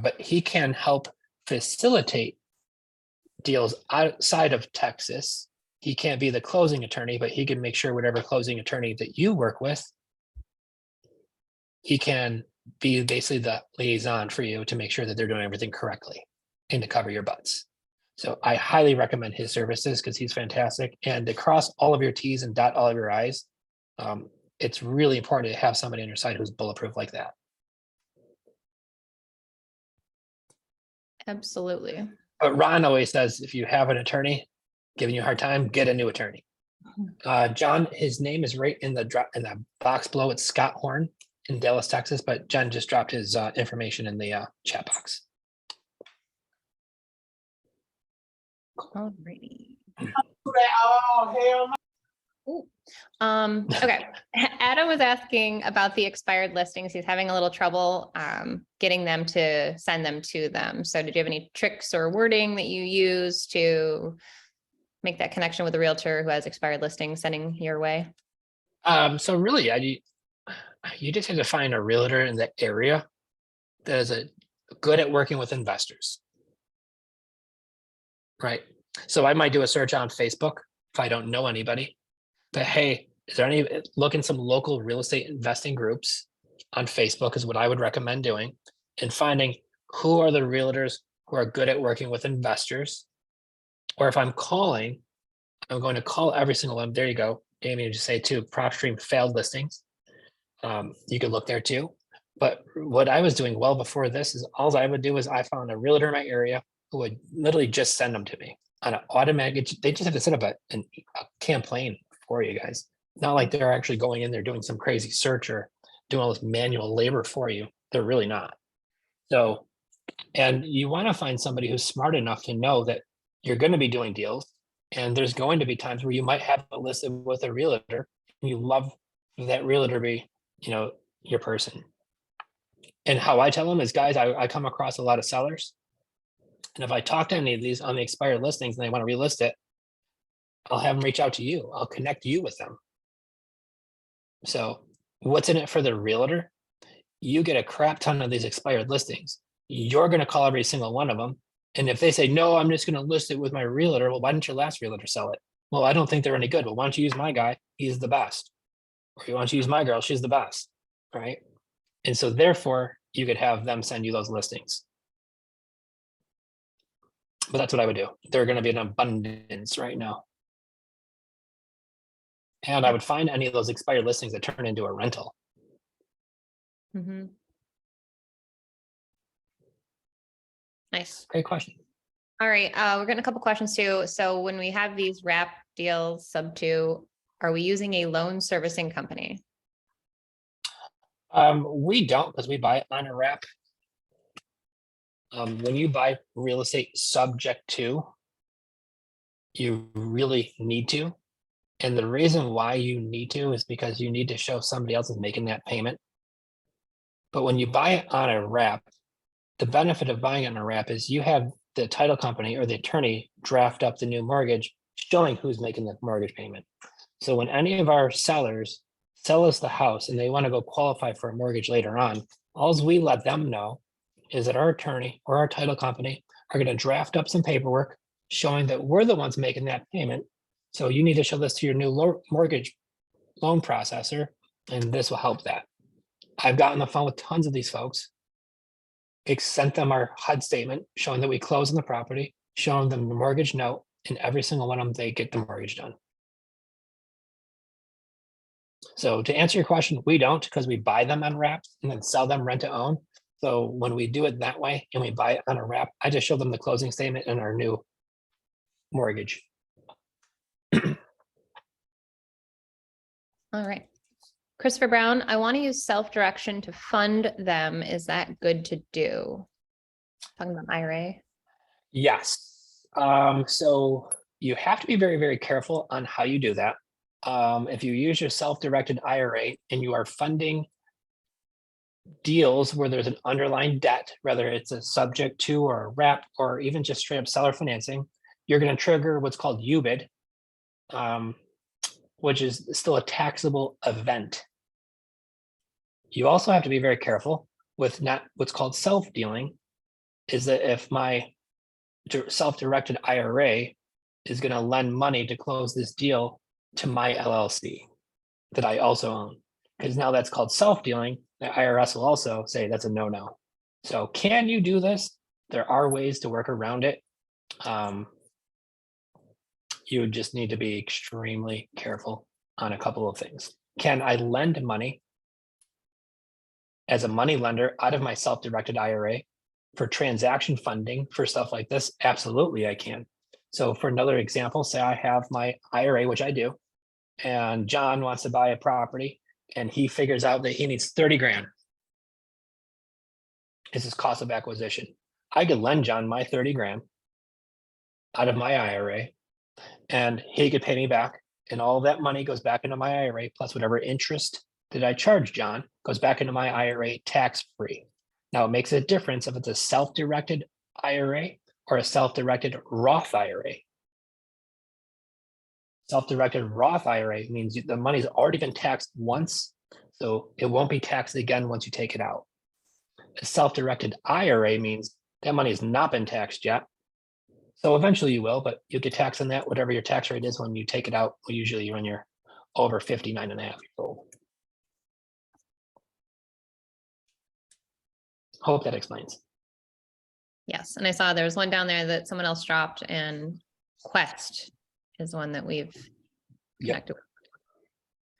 But he can help facilitate deals outside of Texas. He can't be the closing attorney, but he can make sure whatever closing attorney that you work with, he can be basically the liaison for you to make sure that they're doing everything correctly and to cover your butts. So I highly recommend his services because he's fantastic. And to cross all of your T's and dot all of your I's, it's really important to have somebody on your side who's bulletproof like that. Absolutely. But Ron always says, if you have an attorney giving you a hard time, get a new attorney. John, his name is right in the box below. It's Scott Horn in Dallas, Texas, but Jen just dropped his information in the chat box. Alrighty. Oh, hell no. Okay. Adam was asking about the expired listings. He's having a little trouble getting them to send them to them. So did you have any tricks or wording that you use to make that connection with a realtor who has expired listings sending your way? So really, you just have to find a realtor in the area that is good at working with investors. Right. So I might do a search on Facebook if I don't know anybody. But hey, is there any look in some local real estate investing groups on Facebook is what I would recommend doing, and finding who are the realtors who are good at working with investors. Or if I'm calling, I'm going to call every single one. There you go. Amy, just say too, PropStream failed listings. You could look there too. But what I was doing well before this is all I would do is I found a realtor in my area who would literally just send them to me on an automatic. They just have to set up a campaign for you guys. Not like they're actually going in there doing some crazy search or doing all this manual labor for you. They're really not. So, and you want to find somebody who's smart enough to know that you're going to be doing deals. And there's going to be times where you might have it listed with a realtor and you love that realtor be, your person. And how I tell them is, guys, I come across a lot of sellers. And if I talk to any of these on the expired listings and they want to relist it, I'll have them reach out to you. I'll connect you with them. So what's in it for the realtor? You get a crap ton of these expired listings. You're going to call every single one of them. And if they say, no, I'm just going to list it with my realtor. Well, why didn't your last realtor sell it? Well, I don't think they're any good. Well, why don't you use my guy? He's the best. Or you want to use my girl? She's the best. Right. And so therefore, you could have them send you those listings. But that's what I would do. They're going to be in abundance right now. And I would find any of those expired listings that turn into a rental. Mm-hmm. Nice. Great question. All right, we're getting a couple questions too. So when we have these wrap deals sub 2, are we using a loan servicing company? We don't, because we buy it on a wrap. When you buy real estate subject to, you really need to. And the reason why you need to is because you need to show somebody else is making that payment. But when you buy it on a wrap, the benefit of buying it on a wrap is you have the title company or the attorney draft up the new mortgage showing who's making the mortgage payment. So when any of our sellers sell us the house and they want to go qualify for a mortgage later on, all we let them know is that our attorney or our title company are going to draft up some paperwork showing that we're the ones making that payment. So you need to show this to your new mortgage loan processor, and this will help that. I've gotten on the phone with tons of these folks. Sent them our HUD statement showing that we closed on the property, showing them the mortgage note, and every single one of them, they get the mortgage done. So to answer your question, we don't, because we buy them on wraps and then sell them rent to own. So when we do it that way and we buy it on a wrap, I just show them the closing statement and our new mortgage. All right. Christopher Brown, I want to use self-direction to fund them. Is that good to do? Talking about IRA. Yes. So you have to be very, very careful on how you do that. If you use your self-directed IRA and you are funding deals where there's an underlying debt, whether it's a subject to or a wrap or even just straight up seller financing, you're going to trigger what's called UBID, which is still a taxable event. You also have to be very careful with not what's called self-dealing, is that if my self-directed IRA is going to lend money to close this deal to my LLC that I also own, because now that's called self-dealing, the IRS will also say that's a no-no. So can you do this? There are ways to work around it. You just need to be extremely careful on a couple of things. Can I lend money as a money lender out of my self-directed IRA for transaction funding for stuff like this? Absolutely, I can. So for another example, say I have my IRA, which I do, and John wants to buy a property and he figures out that he needs 30 grand. It's his cost of acquisition. I could lend John my 30 grand out of my IRA and he could pay me back, and all that money goes back into my IRA plus whatever interest that I charge John goes back into my IRA tax-free. Now it makes a difference if it's a self-directed IRA or a self-directed Roth IRA. Self-directed Roth IRA means the money's already been taxed once, so it won't be taxed again once you take it out. A self-directed IRA means that money has not been taxed yet. So eventually you will, but you'll get taxed on that, whatever your tax rate is when you take it out, usually when you're over 59 and a half years old. Hope that explains. Yes, and I saw there was one down there that someone else dropped, and Quest is one that we've connected with.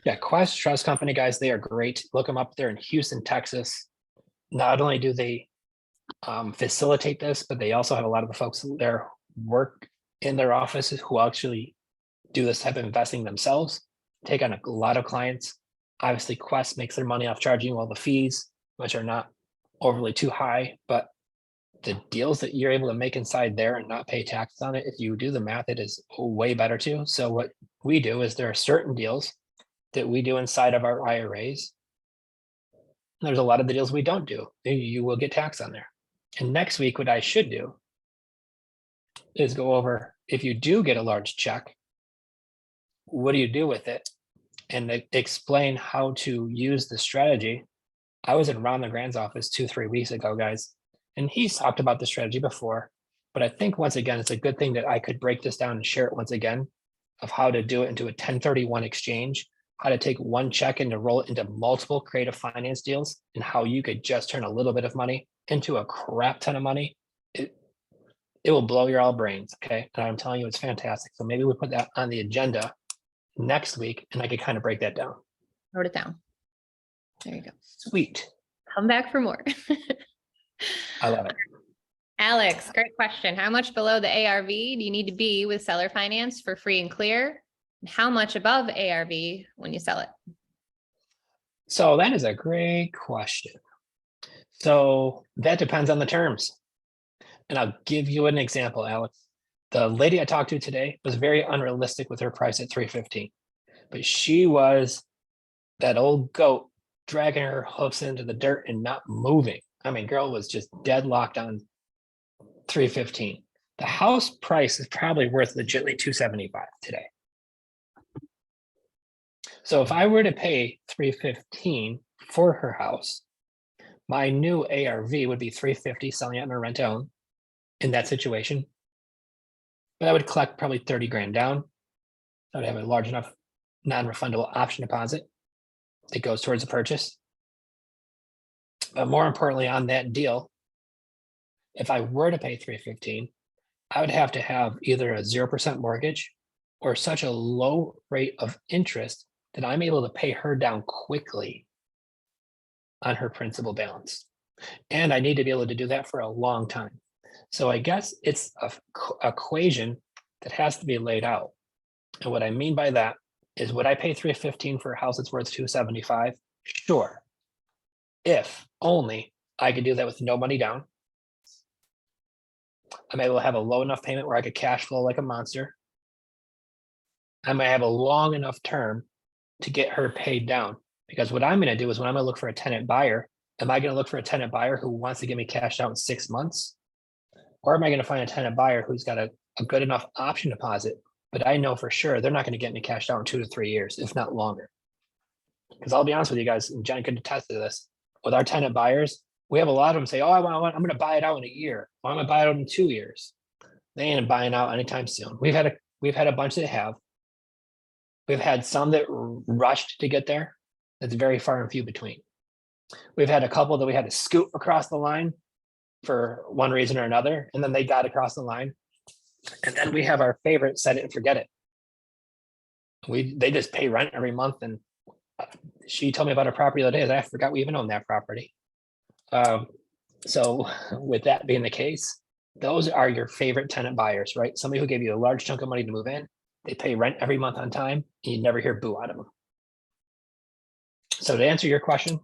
Yeah, Quest Trust Company, guys, they are great. Look them up. They're in Houston, Texas. Not only do they facilitate this, but they also have a lot of the folks there work in their offices who actually do this type of investing themselves, take on a lot of clients. Obviously, Quest makes their money off charging all the fees, which are not overly too high, but the deals that you're able to make inside there and not pay taxes on it, if you do the math, it is way better too. So what we do is there are certain deals that we do inside of our IRAs. There's a lot of the deals we don't do. You will get taxed on there. And next week, what I should do is go over, if you do get a large check, what do you do with it? And explain how to use the strategy. I was in Ron LeGrand's office 2-3 weeks ago, guys, and he's talked about the strategy before, but I think once again, it's a good thing that I could break this down and share it once again of how to do it into a 1031 exchange how to take one check and to roll it into multiple creative finance deals, and how you could just turn a little bit of money into a crap ton of money, it will blow your all brains, okay? And I'm telling you, it's fantastic. So maybe we put that on the agenda next week, and I could kind of break that down. Wrote it down. There you go. Sweet. Come back for more. I love it. Alex, great question. How much below the ARV do you need to be with seller finance for free and clear? And how much above ARV when you sell it? So that is a great question. So that depends on the terms. And I'll give you an example, Alex. The lady I talked to today was very unrealistic with her price at 315, but she was that old goat dragging her hoofs into the dirt and not moving. I mean, girl was just deadlocked on 315. The house price is probably worth legitly 275 today. So if I were to pay 315 for her house, my new ARV would be 350 selling it on a rent to own in that situation. But I would collect probably 30 grand down. I would have a large enough non-refundable option deposit that goes towards the purchase. But more importantly, on that deal, if I were to pay 315, I would have to have either a 0% mortgage or such a low rate of interest that I'm able to pay her down quickly on her principal balance. And I need to be able to do that for a long time. So I guess it's a equation that has to be laid out. And what I mean by that is, would I pay 315 for a house that's worth 275? Sure. If only I could do that with no money down. I'm able to have a low enough payment where I could cash flow like a monster. I might have a long enough term to get her paid down. Because what I'm going to do is, when I'm going to look for a tenant buyer, am I going to look for a tenant buyer who wants to give me cash out in 6 months? Or am I going to find a tenant buyer who's got a good enough option deposit, but I know for sure they're not going to get me cashed out in 2 to 3 years, if not longer? Because I'll be honest with you guys, and Jenn could attest to this, with our tenant buyers, we have a lot of them say, oh, I'm going to buy it out in a year. Or I'm going to buy it out in 2 years. They ain't buying out anytime soon. We've had a bunch that have. We've had some that rushed to get there. That's very far and few between. We've had a couple that we had to scoot across the line for one reason or another, and then they got across the line. And then we have our favorite set it and forget it. They just pay rent every month. And she told me about a property the other day that I forgot we even own that property. So with that being the case, those are your favorite tenant buyers, right? Somebody who gave you a large chunk of money to move in. They pay rent every month on time, and you never hear boo out of them. So to answer your question,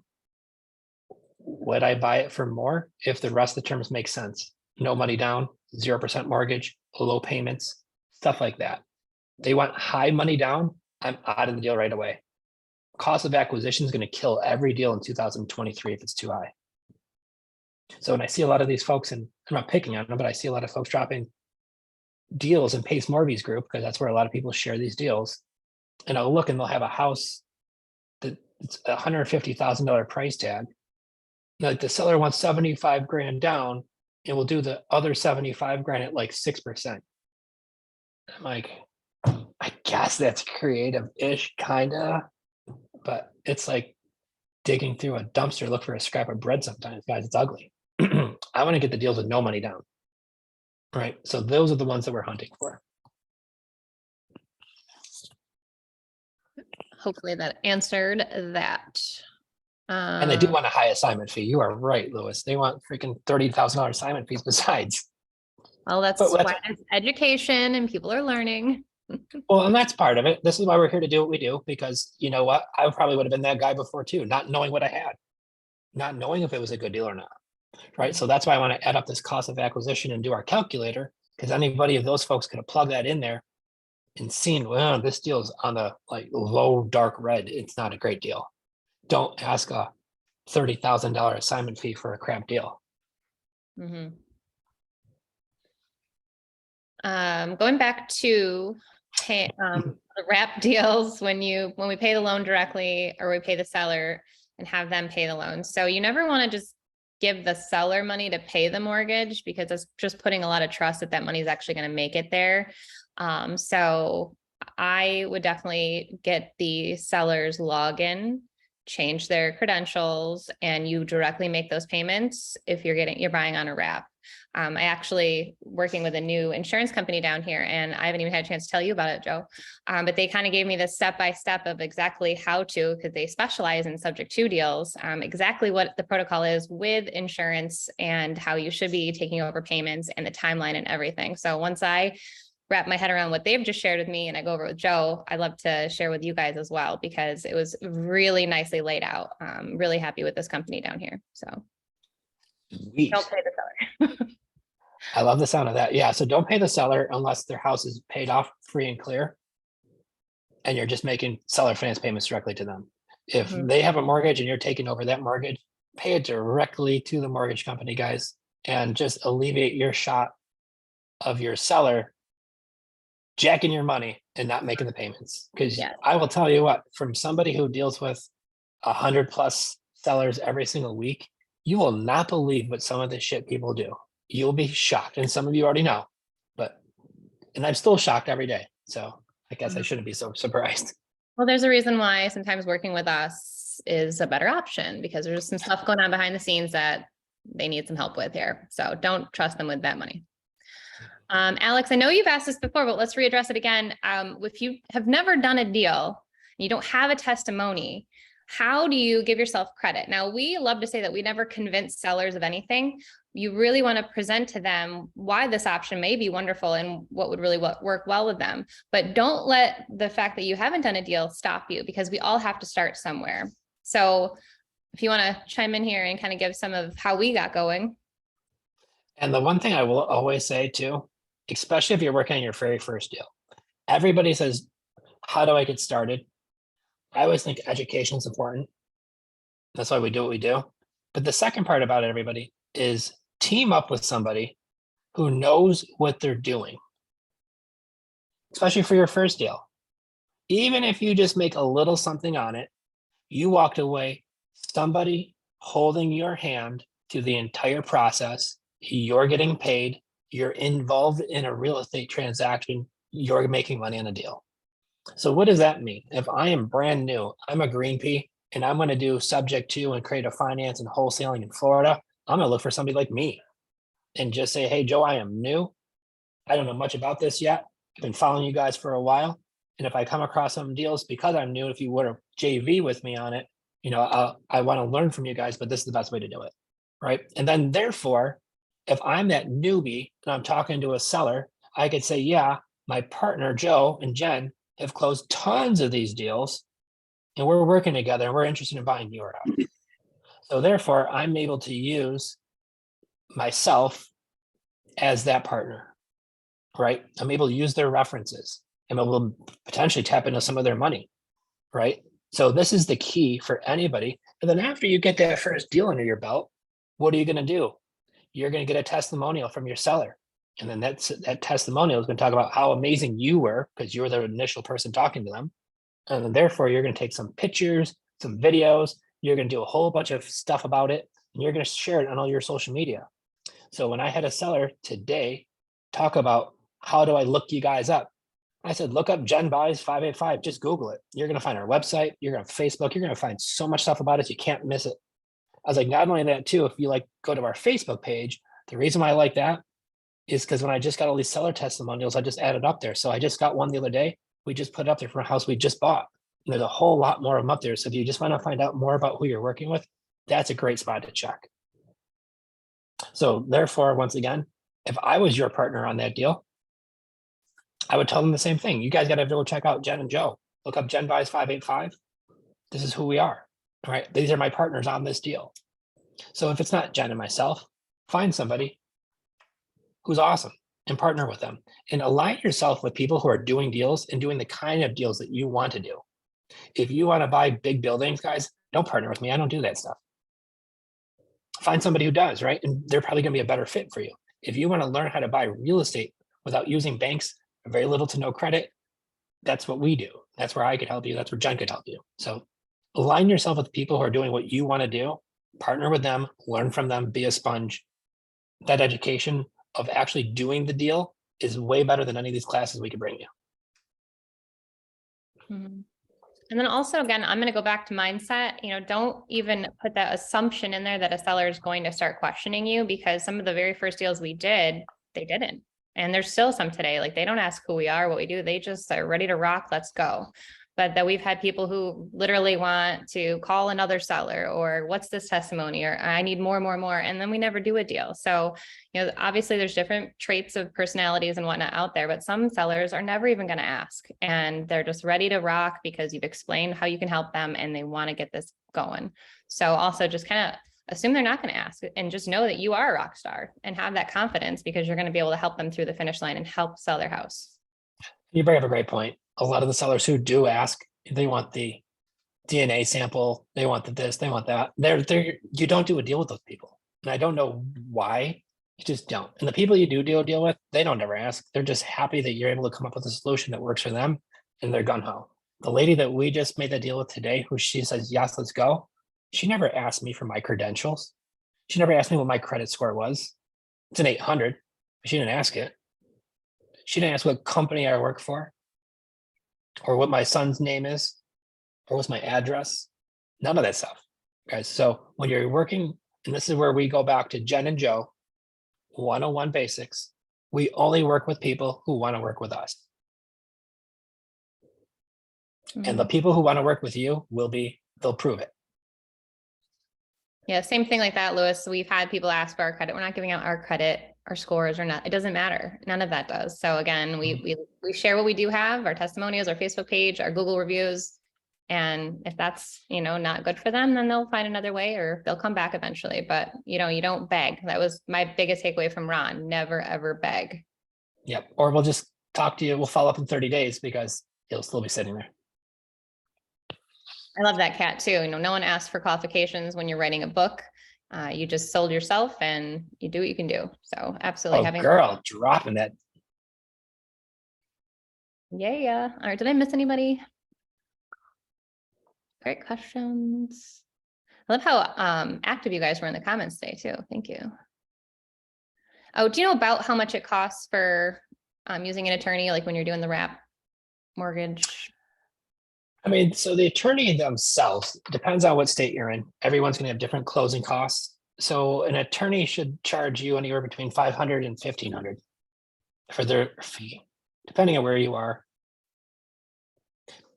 would I buy it for more if the rest of the terms make sense? No money down, 0% mortgage, low payments, stuff like that. They want high money down, I'm out of the deal right away. Cost of acquisition is going to kill every deal in 2023 if it's too high. So when I see a lot of these folks, and I'm not picking on them, but I see a lot of folks dropping deals in Pace Morby's group, because that's where a lot of people share these deals. And I'll look and they'll have a house that it's $150,000 price tag. Like the seller wants 75 grand down and will do the other 75 grand at like 6%. I'm like, I guess that's creative-ish, kinda, but it's like digging through a dumpster, look for a scrap of bread sometimes, guys. It's ugly. I want to get the deals with no money down. Right. So those are the ones that we're hunting for. Hopefully that answered that. And they do want a high assignment fee. You are right, Lewis. They want freaking $30,000 assignment fees besides. Well, that's why it's education and people are learning. Well, and that's part of it. This is why we're here to do what we do, because you know what? I probably would have been that guy before too, not knowing what I had, not knowing if it was a good deal or not. Right. So that's why I want to add up this cost of acquisition and do our calculator, because anybody of those folks could have plugged that in there and seen, well, this deal's on the like low dark red. It's not a great deal. Don't ask a $30,000 assignment fee for a crap deal. Mm-hmm. Going back to the wrap deals, when we pay the loan directly or we pay the seller and have them pay the loan. So you never want to just give the seller money to pay the mortgage, because it's just putting a lot of trust that money is actually going to make it there. So I would definitely get the seller's login, change their credentials, and you directly make those payments if you're buying on a wrap. I actually working with a new insurance company down here, and I haven't even had a chance to tell you about it, Joe. But they kind of gave me the step-by-step of exactly how to, because they specialize in subject to deals, exactly what the protocol is with insurance and how you should be taking over payments and the timeline and everything. So once I wrap my head around what they've just shared with me and I go over with Joe, I'd love to share with you guys as well, because it was really nicely laid out. Really happy with this company down here. So Sweet. don't pay the seller. I love the sound of that. Yeah. So don't pay the seller unless their house is paid off free and clear. And you're just making seller finance payments directly to them. If they have a mortgage and you're taking over that mortgage, pay it directly to the mortgage company, guys, and just alleviate your shot of your seller jacking your money and not making the payments. Because Yes. I will tell you what, from somebody who deals with 100+ sellers every single week, you will not believe what some of the shit people do. You'll be shocked. And some of you already know, and I'm still shocked every day. So I guess I shouldn't be so surprised. Well, there's a reason why sometimes working with us is a better option, because there's some stuff going on behind the scenes that they need some help with here. So don't trust them with that money. Alex, I know you've asked this before, but let's readdress it again. If you have never done a deal, you don't have a testimony, how do you give yourself credit? Now, we love to say that we never convince sellers of anything. You really want to present to them why this option may be wonderful and what would really work well with them. But don't let the fact that you haven't done a deal stop you, because we all have to start somewhere. So if you want to chime in here and kind of give some of how we got going. And the one thing I will always say too, especially if you're working on your very first deal, everybody says, how do I get started? I always think education is important. That's why we do what we do. But the second part about it, everybody, is team up with somebody who knows what they're doing, especially for your first deal. Even if you just make a little something on it, you walked away, somebody holding your hand through the entire process. You're getting paid. You're involved in a real estate transaction. You're making money on a deal. So what does that mean? If I am brand new, I'm a green pea, and I'm going to do subject to and creative finance and wholesaling in Florida, I'm going to look for somebody like me and just say, hey, Joe, I am new. I don't know much about this yet. I've been following you guys for a while. And if I come across some deals, because I'm new, if you were JV with me on it, I want to learn from you guys, but this is the best way to do it. Right. And then therefore, if I'm that newbie and I'm talking to a seller, I could say, yeah, my partner, Joe and Jen, have closed tons of these deals and we're working together and we're interested in buying your house. So therefore, I'm able to use myself as that partner, right? I'm able to use their references. I'm able to potentially tap into some of their money, right? So this is the key for anybody. And then after you get that first deal under your belt, what are you going to do? You're going to get a testimonial from your seller. And then that testimonial is going to talk about how amazing you were because you were the initial person talking to them. And then therefore, you're going to take some pictures, some videos, you're going to do a whole bunch of stuff about it, and you're going to share it on all your social media. So when I had a seller today talk about how do I look you guys up, I said, look up Jenn Buys 585, just Google it. You're going to find our website, you're going to Facebook, you're going to find so much stuff about it, you can't miss it. I was like, not only that too, if you go to our Facebook page, the reason why I like that is because when I just got all these seller testimonials, I just added up there. So I just got one the other day. We just put it up there for a house we just bought. And there's a whole lot more of them up there. So if you just want to find out more about who you're working with, that's a great spot to check. So therefore, once again, if I was your partner on that deal, I would tell them the same thing. You guys got to go check out Jen and Joe. Look up Jenn Buys 585. This is who we are, right? These are my partners on this deal. So if it's not Jen and myself, find somebody who's awesome and partner with them and align yourself with people who are doing deals and doing the kind of deals that you want to do. If you want to buy big buildings, guys, don't partner with me. I don't do that stuff. Find somebody who does, right? And they're probably going to be a better fit for you. If you want to learn how to buy real estate without using banks, very little to no credit, that's what we do. That's where I could help you. That's where Jen could help you. So align yourself with people who are doing what you want to do, partner with them, learn from them, be a sponge. That education of actually doing the deal is way better than any of these classes we could bring you. Mhm. And then also, again, I'm going to go back to mindset, don't even put that assumption in there that a seller is going to start questioning you, because some of the very first deals we did, they didn't. And there's still some today, like they don't ask who we are, what we do. They just are ready to rock. Let's go. But that we've had people who literally want to call another seller, or what's this testimony, or I need more. And then we never do a deal. So, obviously there's different traits of personalities and whatnot out there, but some sellers are never even going to ask, and they're just ready to rock because you've explained how you can help them and they want to get this going. So also just kind of assume they're not going to ask, and just know that you are a rock star and have that confidence, because you're going to be able to help them through the finish line and help sell their house. You bring up a great point. A lot of the sellers who do ask, they want the DNA sample, they want this, they want that. You don't do a deal with those people. And I don't know why, you just don't. And the people you do deal with, they don't ever ask. They're just happy that you're able to come up with a solution that works for them, and they're gun ho. The lady that we just made the deal with today, who she says, yes, let's go. She never asked me for my credentials. She never asked me what my credit score was. It's an 800, but she didn't ask it. She didn't ask what company I work for, or what my son's name is, or what's my address. None of that stuff, guys. So when you're working, and this is where we go back to Jen and Joe, 101 basics, we only work with people who want to work with us. And the people who want to work with you they'll prove it. Yeah, same thing like that, Lewis. We've had people ask for our credit. We're not giving out our credit, our scores, or not. It doesn't matter. None of that does. So again, we share what we do have, our testimonials, our Facebook page, our Google reviews. And if that's, not good for them, then they'll find another way, or they'll come back eventually. But, you don't beg. That was my biggest takeaway from Ron. Never, ever beg. Yep. Or we'll just talk to you. We'll follow up in 30 days because it'll still be sitting there. I love that, Kat, too. No one asks for qualifications when you're writing a book. You just sold yourself and you do what you can do. So absolutely girl, dropping that. Yeah. All right. Did I miss anybody? Great questions. I love how active you guys were in the comments today too. Thank you. Oh, do you know about how much it costs for using an attorney, like when you're doing the wrap mortgage? I mean, so the attorney themselves, depends on what state you're in. Everyone's going to have different closing costs. So an attorney should charge you anywhere between $500 and $1,500 for their fee, depending on where you are.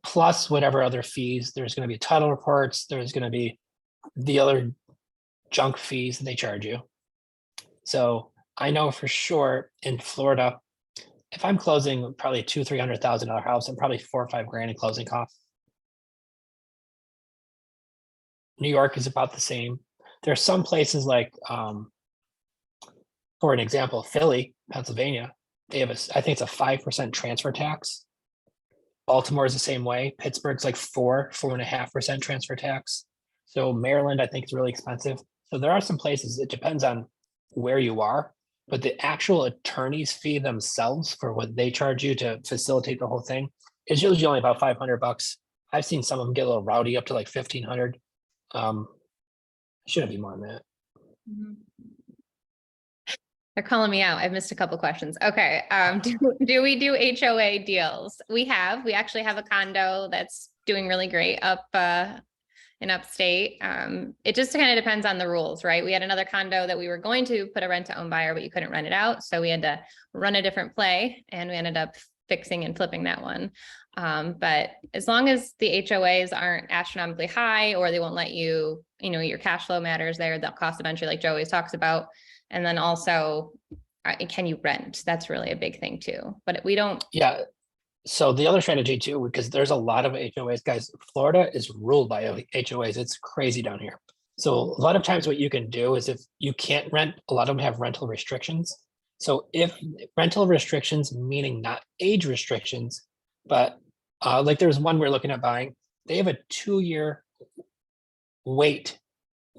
Plus whatever other fees. There's going to be title reports. There's going to be the other junk fees that they charge you. So I know for sure in Florida, if I'm closing probably a $200,000-300,000 house, I'm probably $4,000 or $5,000 in closing costs. New York is about the same. There are some places like, for an example, Philly, Pennsylvania, they have I think it's a 5% transfer tax. Baltimore is the same way. Pittsburgh's like 4.5% transfer tax. So Maryland, I think, is really expensive. So there are some places, it depends on where you are, but the actual attorney's fee themselves for what they charge you to facilitate the whole thing is usually only about $500. I've seen some of them get a little rowdy up to like $1,500. Shouldn't be more than that. They're calling me out. I've missed a couple questions. Okay. Do we do HOA deals? We actually have a condo that's doing really great up in upstate. It just kind of depends on the rules, right? We had another condo that we were going to put a rent to own buyer, but you couldn't rent it out. So we had to run a different play, and we ended up fixing and flipping that one. But as long as the HOAs aren't astronomically high, or they won't let you, your cash flow matters there, the cost eventually, like Joe always talks about. And then also, can you rent? That's really a big thing too, but we don't. Yeah. So the other strategy too, because there's a lot of HOAs, guys, Florida is ruled by HOAs. It's crazy down here. So a lot of times what you can do is, if you can't rent, a lot of them have rental restrictions. So if rental restrictions, meaning not age restrictions, but like there's one we're looking at buying, they have a 2-year wait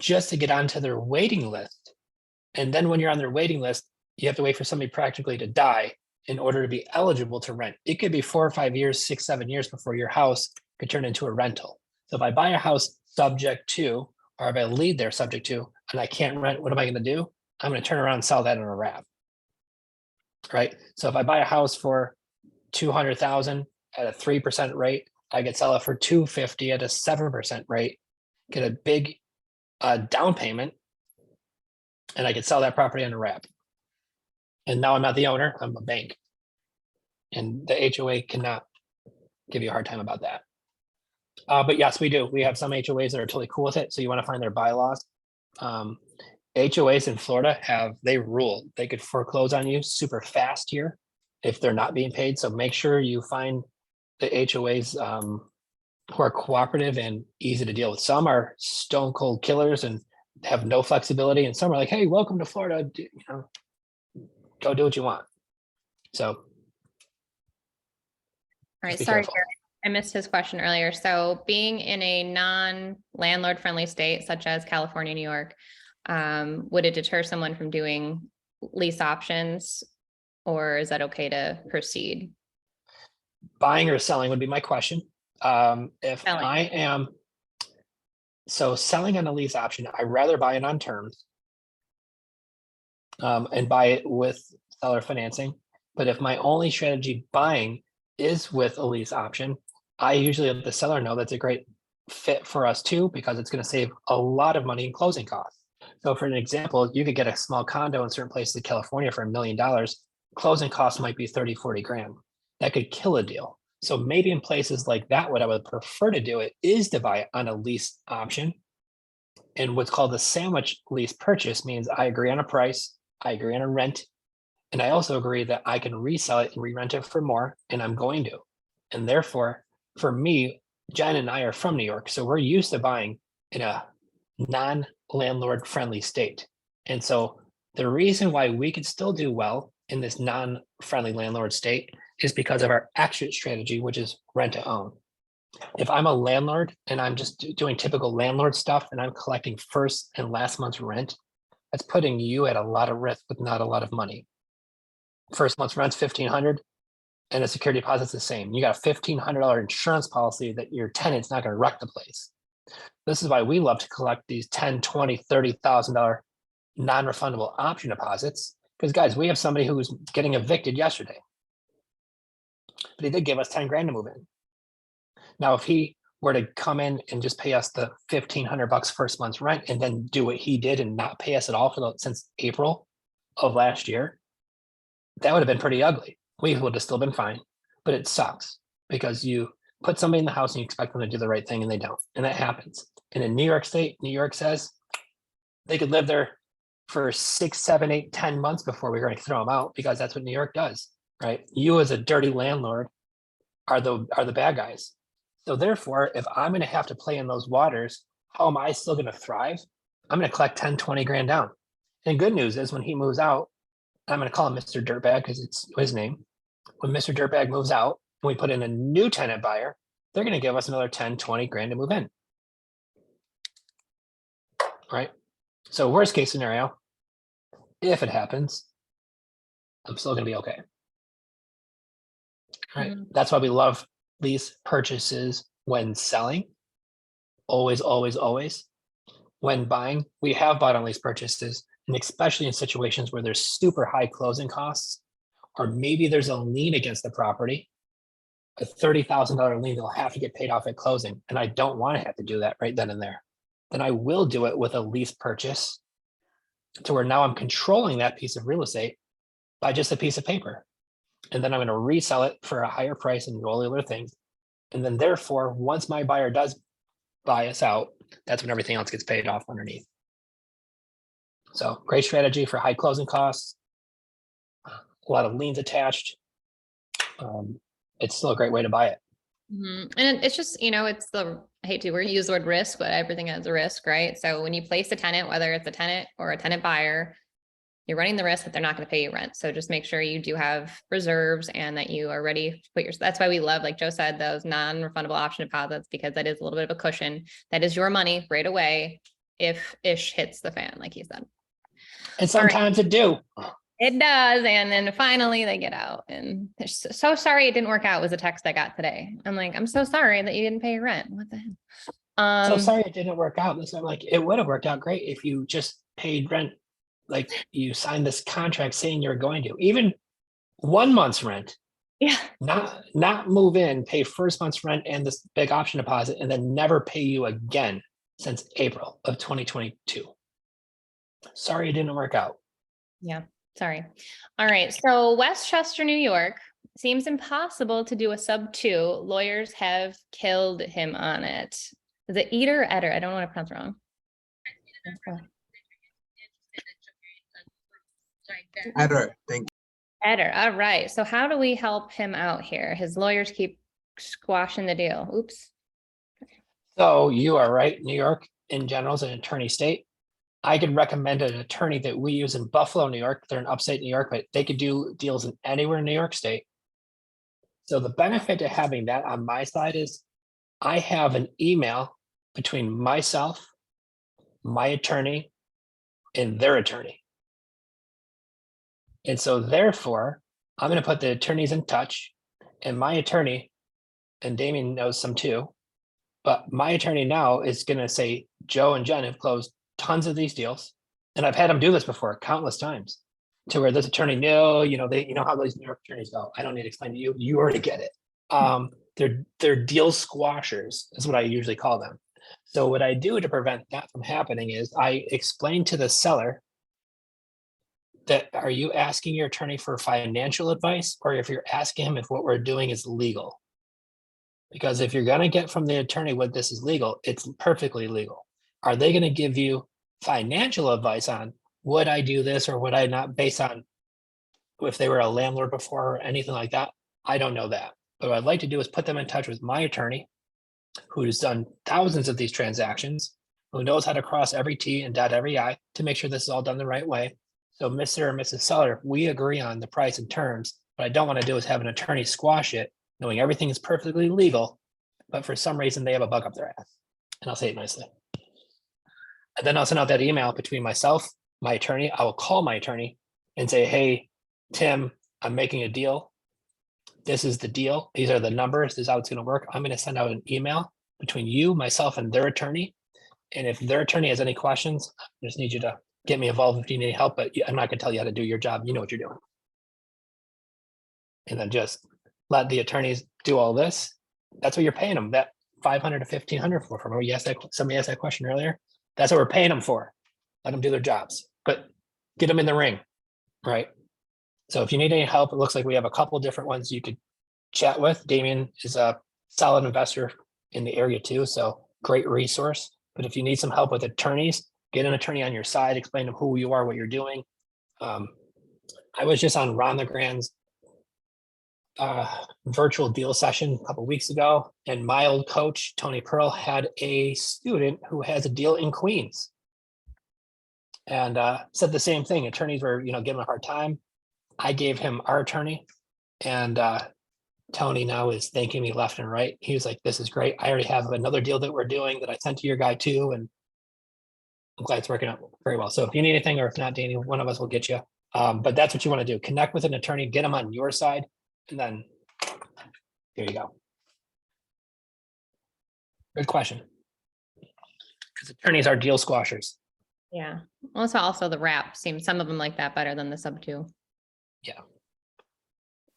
just to get onto their waiting list. And then when you're on their waiting list, you have to wait for somebody practically to die in order to be eligible to rent. It could be 4 or 5 years, 6, 7 years before your house could turn into a rental. So if I buy a house subject to, or if I lead there subject to, and I can't rent, what am I going to do? I'm going to turn around and sell that in a wrap. Right. So if I buy a house for $200,000 at a 3% rate, I could sell it for 250 at a 7% rate, get a big down payment, and I could sell that property on a wrap. And now I'm not the owner, I'm a bank. And the HOA cannot give you a hard time about that. But yes, we do. We have some HOAs that are totally cool with it. So you want to find their bylaws. HOAs in Florida they rule. They could foreclose on you super fast here if they're not being paid. So make sure you find the HOAs who are cooperative and easy to deal with. Some are stone cold killers and have no flexibility, and some are like, hey, welcome to Florida, go do what you want. So All right, be sorry, careful. Jared, I missed his question earlier. So being in a non-landlord friendly state such as California, New York, would it deter someone from doing lease options, or is that okay to proceed? Buying or selling would be my question. If Selling. I am selling on a lease option, I'd rather buy it on terms and buy it with seller financing. But if my only strategy buying is with a lease option, I usually let the seller know that's a great fit for us too, because it's going to save a lot of money in closing costs. So for an example, you could get a small condo in certain places in California for $1 million. Closing costs might be 30, 40 grand. That could kill a deal. So maybe in places like that, what I would prefer to do it is to buy it on a lease option. And what's called the sandwich lease purchase means I agree on a price, I agree on a rent, and I also agree that I can resell it and re-rent it for more, and I'm going to. And therefore, for me, Jen and I are from New York, so we're used to buying in a non-landlord friendly state. And so the reason why we could still do well in this non-friendly landlord state is because of our exit strategy, which is rent to own. If I'm a landlord and I'm just doing typical landlord stuff and I'm collecting first and last month's rent, that's putting you at a lot of risk with not a lot of money. First month's rent's $1,500 and the security deposit's the same. You got a $1,500 insurance policy that your tenant's not going to wreck the place. This is why we love to collect these $10, $20, $30,000 non-refundable option deposits. Because guys, we have somebody who was getting evicted yesterday, but he did give us 10 grand to move in. Now, if he were to come in and just pay us the $1,500 first month's rent and then do what he did and not pay us at all since April of last year, that would have been pretty ugly. We would have still been fine, but it sucks because you put somebody in the house and you expect them to do the right thing and they don't. And that happens. And in New York State, New York says they could live there for 6, 7, 8, 10 months before we're going to throw them out, because that's what New York does, right? You as a dirty landlord are the bad guys. So therefore, if I'm going to have to play in those waters, how am I still going to thrive? I'm going to collect 10, 20 grand down. And good news is when he moves out, I'm going to call him Mr. Dirtbag because it's his name. When Mr. Dirtbag moves out and we put in a new tenant buyer, they're going to give us another 10, 20 grand to move in. Right? So worst case scenario, if it happens, I'm still going to be okay. Right? That's why we love lease purchases when selling. Always, always, always. When buying, we have bought on lease purchases, and especially in situations where there's super high closing costs, or maybe there's a lien against the property, a $30,000 lien that'll have to get paid off at closing, and I don't want to have to do that right then and there. Then I will do it with a lease purchase to where now I'm controlling that piece of real estate by just a piece of paper. And then I'm going to resell it for a higher price and all the other things. And then therefore, once my buyer does buy us out, that's when everything else gets paid off underneath. So great strategy for high closing costs, a lot of liens attached. It's still a great way to buy it. And it's just, it's I hate to use the word risk, but everything has a risk, right? So when you place a tenant, whether it's a tenant or a tenant buyer, you're running the risk that they're not going to pay you rent. So just make sure you do have reserves and that you are ready to put that's why we love, like Joe said, those non-refundable option deposits, because that is a little bit of a cushion. That is your money right away if ish hits the fan, like you said. And sometimes it do. It does. And then finally they get out, and they're so sorry it didn't work out was a text I got today. I'm like, I'm so sorry that you didn't pay your rent. What the hell? So sorry it didn't work out. I'm like, it would have worked out great if you just paid rent. Like you signed this contract saying you're going to. Even 1 month's rent Yeah. Not move in, pay first month's rent and this big option deposit, and then never pay you again since April of 2022. Sorry, it didn't work out. Yeah, sorry. All right, so Westchester, New York, seems impossible to do a sub 2. Lawyers have killed him on it. Is it Eder or Eder? I don't want to pronounce it wrong. Eder, thank you. Eder, all right. So how do we help him out here? His lawyers keep squashing the deal. Oops. So you are right. New York in general is an attorney state. I could recommend an attorney that we use in Buffalo, New York. They're in upstate New York, but they could do deals in anywhere in New York State. So the benefit to having that on my side is I have an email between myself, my attorney, and their attorney. And so therefore, I'm going to put the attorneys in touch, and my attorney, and Damien knows some too, but my attorney now is going to say, Joe and Jen have closed tons of these deals. And I've had them do this before countless times, to where this attorney knew, you know how those New York attorneys go. I don't need to explain to you. You already get it. They're deal squashers is what I usually call them. So what I do to prevent that from happening is I explain to the seller that, are you asking your attorney for financial advice, or if you're asking him if what we're doing is legal? Because if you're going to get from the attorney what this is legal, it's perfectly legal. Are they going to give you financial advice on would I do this or would I not, based on if they were a landlord before or anything like that? I don't know that. But what I'd like to do is put them in touch with my attorney, who's done thousands of these transactions, who knows how to cross every T and dot every I to make sure this is all done the right way. So Mr. or Mrs. Seller, we agree on the price and terms. What I don't want to do is have an attorney squash it, knowing everything is perfectly legal, but for some reason they have a bug up their ass. And I'll say it nicely. And then I'll send out that email between myself, my attorney. I will call my attorney and say, hey, Tim, I'm making a deal. This is the deal. These are the numbers. This is how it's going to work. I'm going to send out an email between you, myself, and their attorney. And if their attorney has any questions, I just need you to get me involved if you need help, but I'm not going to tell you how to do your job. You know what you're doing. And then just let the attorneys do all this. That's what you're paying them, that $500 to $1,500 for. Remember, somebody asked that question earlier. That's what we're paying them for. Let them do their jobs, but get them in the ring, right? So if you need any help, it looks like we have a couple of different ones you could chat with. Damien is a solid investor in the area too, so great resource. But if you need some help with attorneys, get an attorney on your side, explain to them who you are, what you're doing. I was just on Ron LeGrand's virtual deal session a couple of weeks ago, and my old coach, Tony Pearl, had a student who has a deal in Queens. And said the same thing. Attorneys were, giving him a hard time. I gave him our attorney, and Tony now is thanking me left and right. He was like, this is great. I already have another deal that we're doing that I sent to your guy too. And I'm glad it's working out very well. So if you need anything, or if not, Danny, one of us will get you. But that's what you want to do. Connect with an attorney, get them on your side, and then here you go. Good question. Because attorneys are deal squashers. Yeah. Also the wrap seems, some of them like that better than the sub 2. Yeah.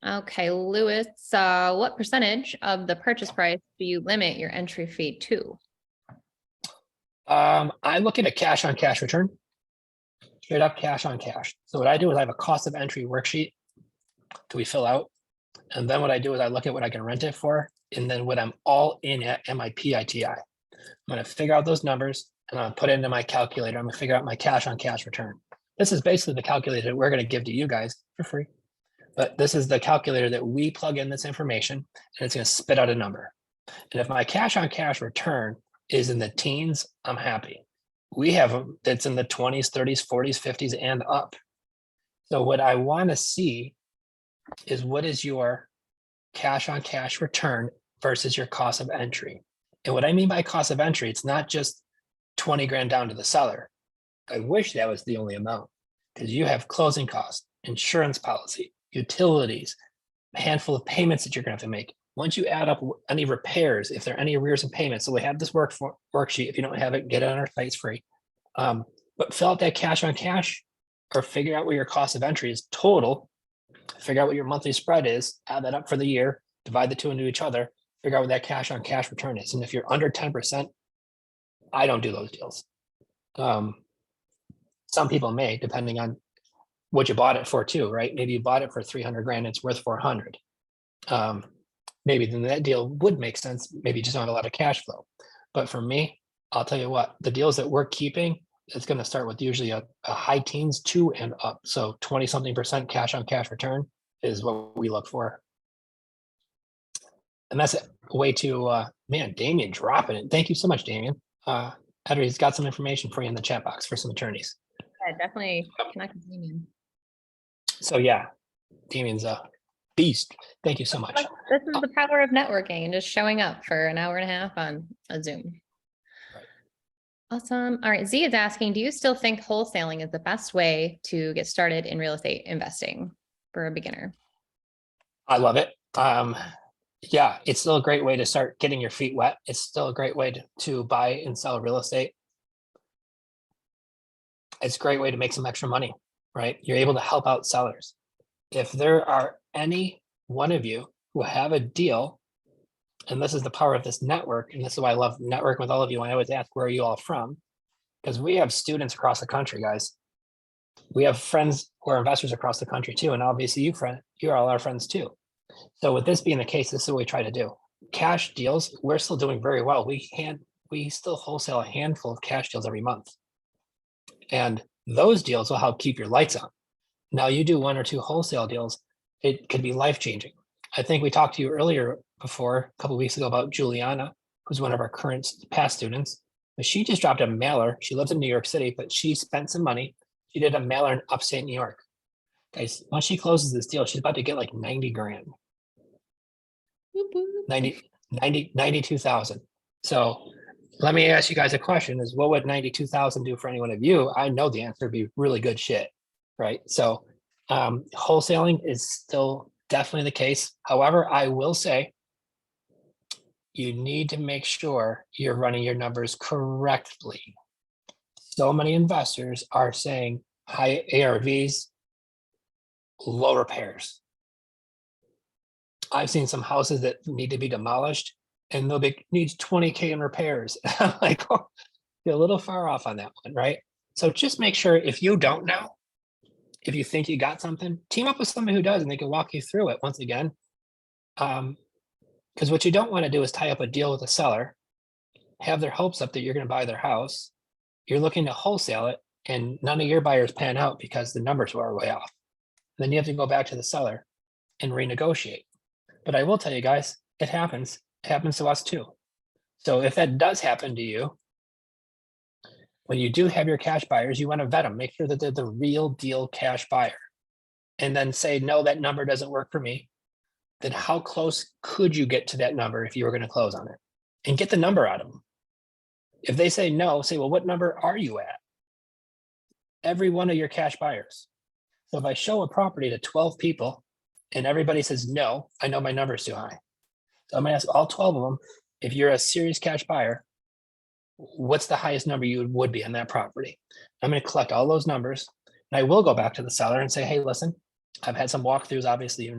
Okay, Lewis, what percentage of the purchase price do you limit your entry fee to? I look at a cash on cash return, straight up cash on cash. So what I do is I have a cost of entry worksheet that we fill out. And then what I do is I look at what I can rent it for. And then what I'm all in at my PITI. I'm going to figure out those numbers and I'll put it into my calculator. I'm going to figure out my cash on cash return. This is basically the calculator that we're going to give to you guys for free. But this is the calculator that we plug in this information and it's going to spit out a number. And if my cash on cash return is in the teens, I'm happy. We have that's in the 20s, 30s, 40s, 50s, and up. So what I want to see is what is your cash on cash return versus your cost of entry. And what I mean by cost of entry, it's not just 20 grand down to the seller. I wish that was the only amount, because you have closing costs, insurance policy, utilities, a handful of payments that you're going to have to make. Once you add up any repairs, if there are any arrears and payments, so we have this worksheet. If you don't have it, get it on our site, it's free. But fill out that cash on cash, or figure out what your cost of entry is total, figure out what your monthly spread is, add that up for the year, divide the two into each other, figure out what that cash on cash return is. And if you're under 10%, I don't do those deals. Some people may, depending on what you bought it for too, right? Maybe you bought it for 300 grand, it's worth 400. Maybe then that deal would make sense. Maybe you just don't have a lot of cash flow. But for me, I'll tell you what, the deals that we're keeping, it's going to start with usually a high teens 2 and up. So 20 something percent cash on cash return is what we look for. And that's a way to, man, Damien dropping it. Thank you so much, Damien. Edry's got some information for you in the chat box for some attorneys. Yeah, definitely connect with Damien. So yeah, Damien's a beast. Thank you so much. This is the power of networking and just showing up for an hour and a half on a Zoom. Right. Awesome. All right. Z is asking, do you still think wholesaling is the best way to get started in real estate investing for a beginner? I love it. Yeah, it's still a great way to start getting your feet wet. It's still a great way to buy and sell real estate. It's a great way to make some extra money, right? You're able to help out sellers. If there are any one of you who have a deal, and this is the power of this network, and this is why I love networking with all of you. I always ask, where are you all from? Because we have students across the country, guys. We have friends who are investors across the country too. And obviously you're all our friends too. So with this being the case, this is what we try to do. Cash deals, we're still doing very well. We still wholesale a handful of cash deals every month. And those deals will help keep your lights on. Now you do 1 or 2 wholesale deals, it could be life-changing. I think we talked to you earlier before, a couple of weeks ago, about Juliana, who's one of our current past students. But she just dropped a mailer. She lives in New York City, but she spent some money. She did a mailer in upstate New York. Guys, once she closes this deal, she's about to get like 90 grand. 92,000. So let me ask you guys a question is, what would 92,000 do for any one of you? I know the answer would be really good shit, right? So wholesaling is still definitely the case. However, I will say you need to make sure you're running your numbers correctly. So many investors are saying high ARVs, low repairs. I've seen some houses that need to be demolished and they'll be needs 20K in repairs. I'm like, oh, you're a little far off on that one, right? So just make sure if you don't know, if you think you got something, team up with somebody who does and they can walk you through it once again. Because what you don't want to do is tie up a deal with a seller, have their hopes up that you're going to buy their house. You're looking to wholesale it and none of your buyers pan out because the numbers were way off. Then you have to go back to the seller and renegotiate. But I will tell you guys, it happens. It happens to us too. So if that does happen to you, when you do have your cash buyers, you want to vet them, make sure that they're the real deal cash buyer. And then say, no, that number doesn't work for me. Then how close could you get to that number if you were going to close on it? And get the number out of them. If they say no, say, well, what number are you at? Every one of your cash buyers. So if I show a property to 12 people and everybody says no, I know my number is too high. So I'm gonna ask all 12 of them, if you're a serious cash buyer, what's the highest number you would be on that property? I'm gonna collect all those numbers and I will go back to the seller and say, hey, listen, I've had some walkthroughs, obviously,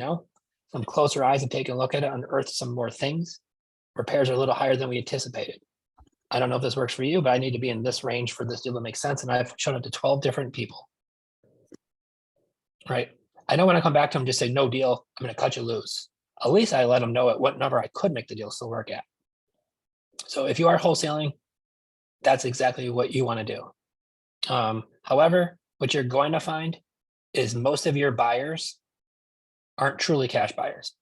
some closer eyes and take a look at it, unearth some more things. Repairs are a little higher than we anticipated. I don't know if this works for you, but I need to be in this range for this deal to make sense. And I've shown it to 12 different people. Right. I don't want to come back to them, just say no deal, I'm going to cut you loose. At least I let them know at what number I could make the deal still work at. So if you are wholesaling, that's exactly what you want to do. However, what you're going to find is most of your buyers aren't truly cash buyers.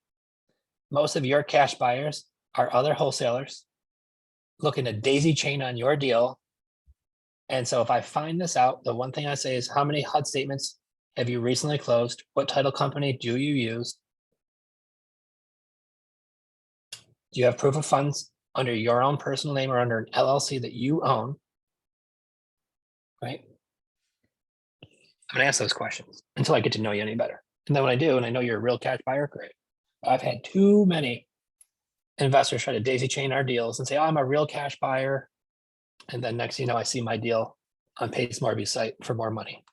Most of your cash buyers are other wholesalers looking to daisy chain on your deal. And so if I find this out, the one thing I say is, how many HUD statements have you recently closed? What title company do you use? Do you have proof of funds under your own personal name or under an LLC that you own? Right? I'm gonna ask those questions until I get to know you any better. And then when I do, and I know you're a real cash buyer, great. I've had too many investors try to daisy chain our deals and say, oh, I'm a real cash buyer. And then next thing you know, I see my deal on Pace Morby's site for more money.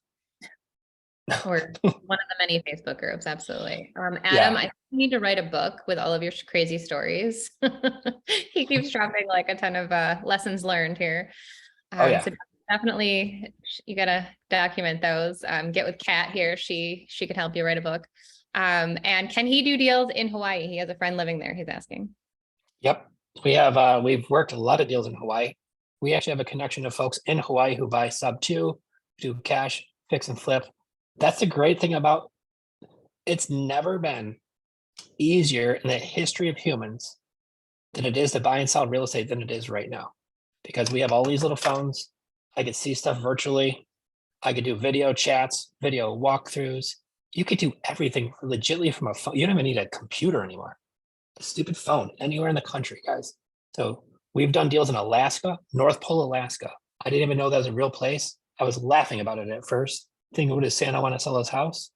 Or one of the many Facebook groups, absolutely. Adam, I think you need to write a book with all of your crazy stories. He keeps dropping like a ton of lessons learned here. So definitely you gotta document those. Get with Kat here. She could help you write a book. And can he do deals in Hawaii? He has a friend living there, he's asking. Yep. We have, we've worked a lot of deals in Hawaii. We actually have a connection of folks in Hawaii who buy sub 2, do cash, fix and flip. That's the great thing about, it's never been easier in the history of humans than it is to buy and sell real estate than it is right now. Because we have all these little phones. I could see stuff virtually. I could do video chats, video walkthroughs. You could do everything legitimately from a phone. You don't even need a computer anymore. A stupid phone anywhere in the country, guys. So we've done deals in Alaska, North Pole, Alaska. I didn't even know that was a real place. I was laughing about it at first, thinking, what is Santa want to sell his house?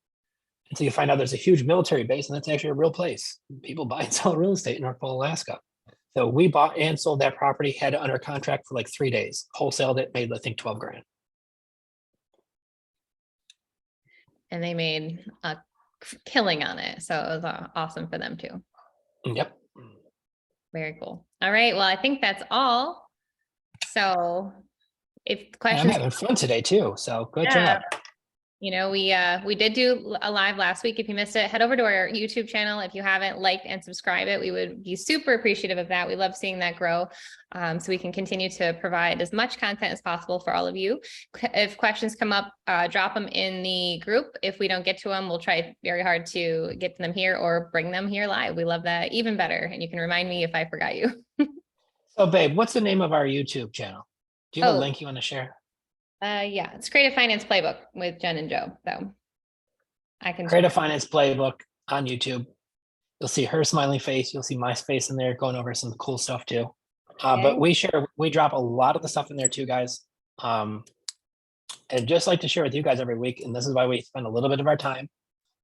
Until you find out there's a huge military base and that's actually a real place. People buy and sell real estate in North Pole, Alaska. So we bought and sold that property, had it under contract for like 3 days, wholesaled it, made I think 12 grand. And they made a killing on it. So it was awesome for them too. Yep. Very cool. All right. Well, I think that's all. So if I'm questions, having fun today too. So good job. you know, we did do a live last week. If you missed it, head over to our YouTube channel. If you haven't liked and subscribe it, we would be super appreciative of that. We love seeing that grow. So we can continue to provide as much content as possible for all of you. If questions come up, drop them in the group. If we don't get to them, we'll try very hard to get to them here or bring them here live. We love that even better. And you can remind me if I forgot you. So babe, what's the name of our YouTube channel? Do you have a Oh. link you want to share? Yeah, it's Creative Finance Playbook with Jen and Joe. So I can Creative Finance Playbook on YouTube. You'll see her smiling face. You'll see my face in there going over some cool stuff too. But we drop a lot of the stuff in there too, guys. And just like to share with you guys every week. And this is why we spend a little bit of our time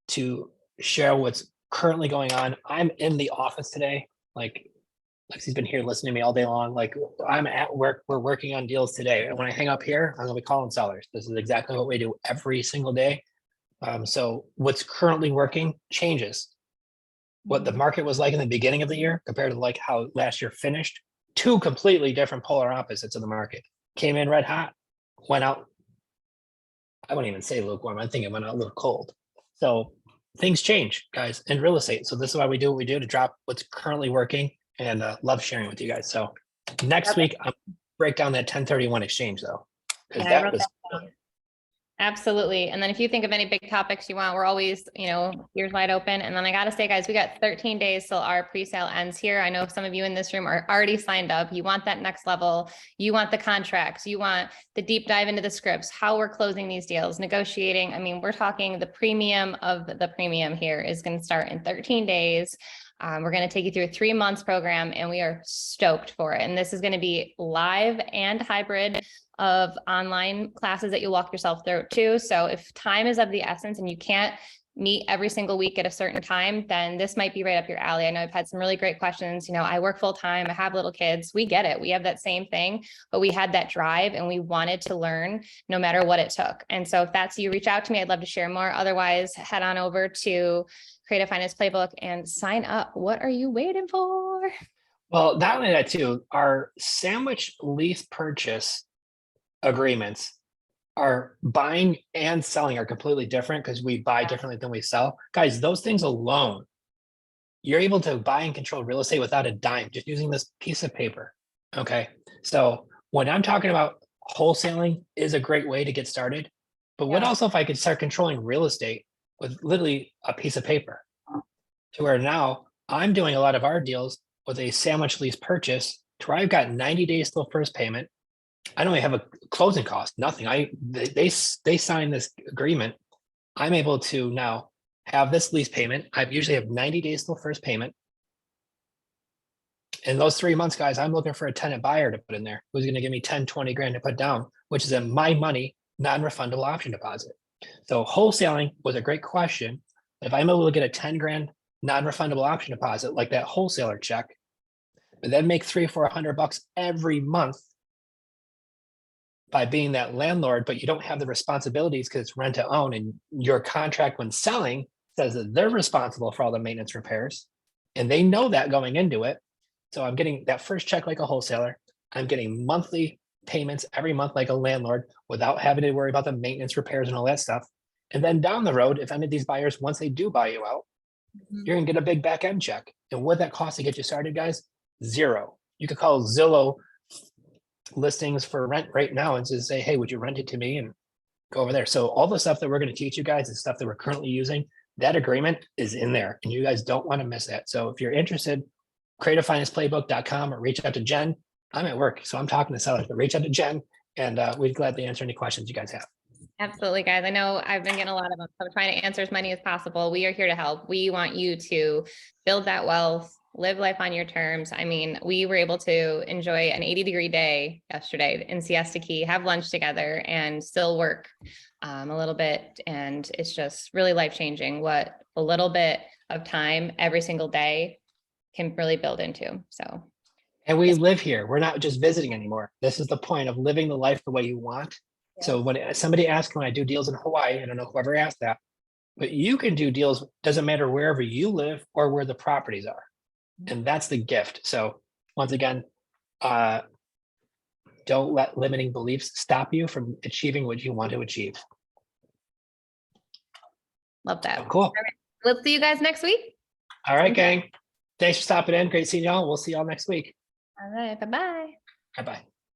to share what's currently going on. I'm in the office today. Like Lexi's been here listening to me all day long. Like I'm at work, we're working on deals today. And when I hang up here, I'm gonna be calling sellers. This is exactly what we do every single day. So what's currently working changes. What the market was like in the beginning of the year compared to like how last year finished, 2 completely different polar opposites of the market. Came in red hot, went out. I wouldn't even say lukewarm. I think it went out a little cold. So things change, guys, in real estate. So this is why we do what we do to drop what's currently working. And love sharing with you guys. So next week, I'll break down that 1031 exchange though. Because that was absolutely. And then if you think of any big topics you want, we're always, you know, ears wide open. And then I got to say, guys, we got 13 days till our pre-sale ends here. I know some of you in this room are already signed up. You want that next level. You want the contracts. You want the deep dive into the scripts, how we're closing these deals, negotiating. I mean, we're talking the premium of the premium here is going to start in 13 days. We're going to take you through a 3 months program and we are stoked for it. And this is going to be live and hybrid of online classes that you walk yourself through too. So if time is of the essence and you can't meet every single week at a certain time, then this might be right up your alley. I know I've had some really great questions. You know, I work full time, I have little kids. We get it. We have that same thing, but we had that drive and we wanted to learn no matter what it took. And so if that's you, reach out to me. I'd love to share more. Otherwise, head on over to Creative Finance Playbook and sign up. What are you waiting for? well, not only that too, our sandwich lease purchase agreements are buying and selling are completely different because we buy differently than we sell. Guys, those things alone, you're able to buy and control real estate without a dime, just using this piece of paper. Okay. So when I'm talking about wholesaling is a great way to get started. But what also if I could start controlling real estate with literally a piece of paper to where now I'm doing a lot of our deals with a sandwich lease purchase to where I've got 90 days till first payment. I don't even have a closing cost, nothing. They sign this agreement. I'm able to now have this lease payment. I usually have 90 days till first payment. In those 3 months, guys, I'm looking for a tenant buyer to put in there who's going to give me 10, 20 grand to put down, which is in my money, non-refundable option deposit. So wholesaling was a great question. If I'm able to get a 10 grand non-refundable option deposit, like that wholesaler check, but then make $300 or $400 every month, by being that landlord, but you don't have the responsibilities because it's rent to own, and your contract when selling says that they're responsible for all the maintenance repairs, and they know that going into it. So I'm getting that first check like a wholesaler. I'm getting monthly payments every month like a landlord without having to worry about the maintenance repairs and all that stuff. And then down the road, if any of these buyers, once they do buy you out, you're gonna get a big back end check. And what that costs to get you started, guys? Zero. You could call Zillow listings for rent right now and just say, hey, would you rent it to me, and go over there. So all the stuff that we're going to teach you guys is stuff that we're currently using. That agreement is in there, and you guys don't want to miss that. So if you're interested, creativefinanceplaybook.com or reach out to Jen. I'm at work, so I'm talking to sellers, but reach out to Jen, and we'd gladly answer any questions you guys have. Absolutely, guys. I know I've been getting a lot of them, so I'm trying to answer as many as possible. We are here to help. We want you to build that wealth, live life on your terms. I mean, we were able to enjoy an 80-degree day yesterday in Siesta Key, have lunch together, and still work a little bit. And it's just really life-changing what a little bit of time every single day can really build into. So, And we live here. We're not just visiting anymore. This is the point of living the life the way you want. So when somebody asks, when I do deals in Hawaii, I don't know whoever asked that, but you can do deals, doesn't matter wherever you live or where the properties are. And that's the gift. So once again, don't let limiting beliefs stop you from achieving what you want to achieve. love that. So cool. Let's see you guys next week. All right, gang. Thanks for stopping in. Great seeing y'all. We'll see y'all next week. All right. Bye-bye. Bye-bye.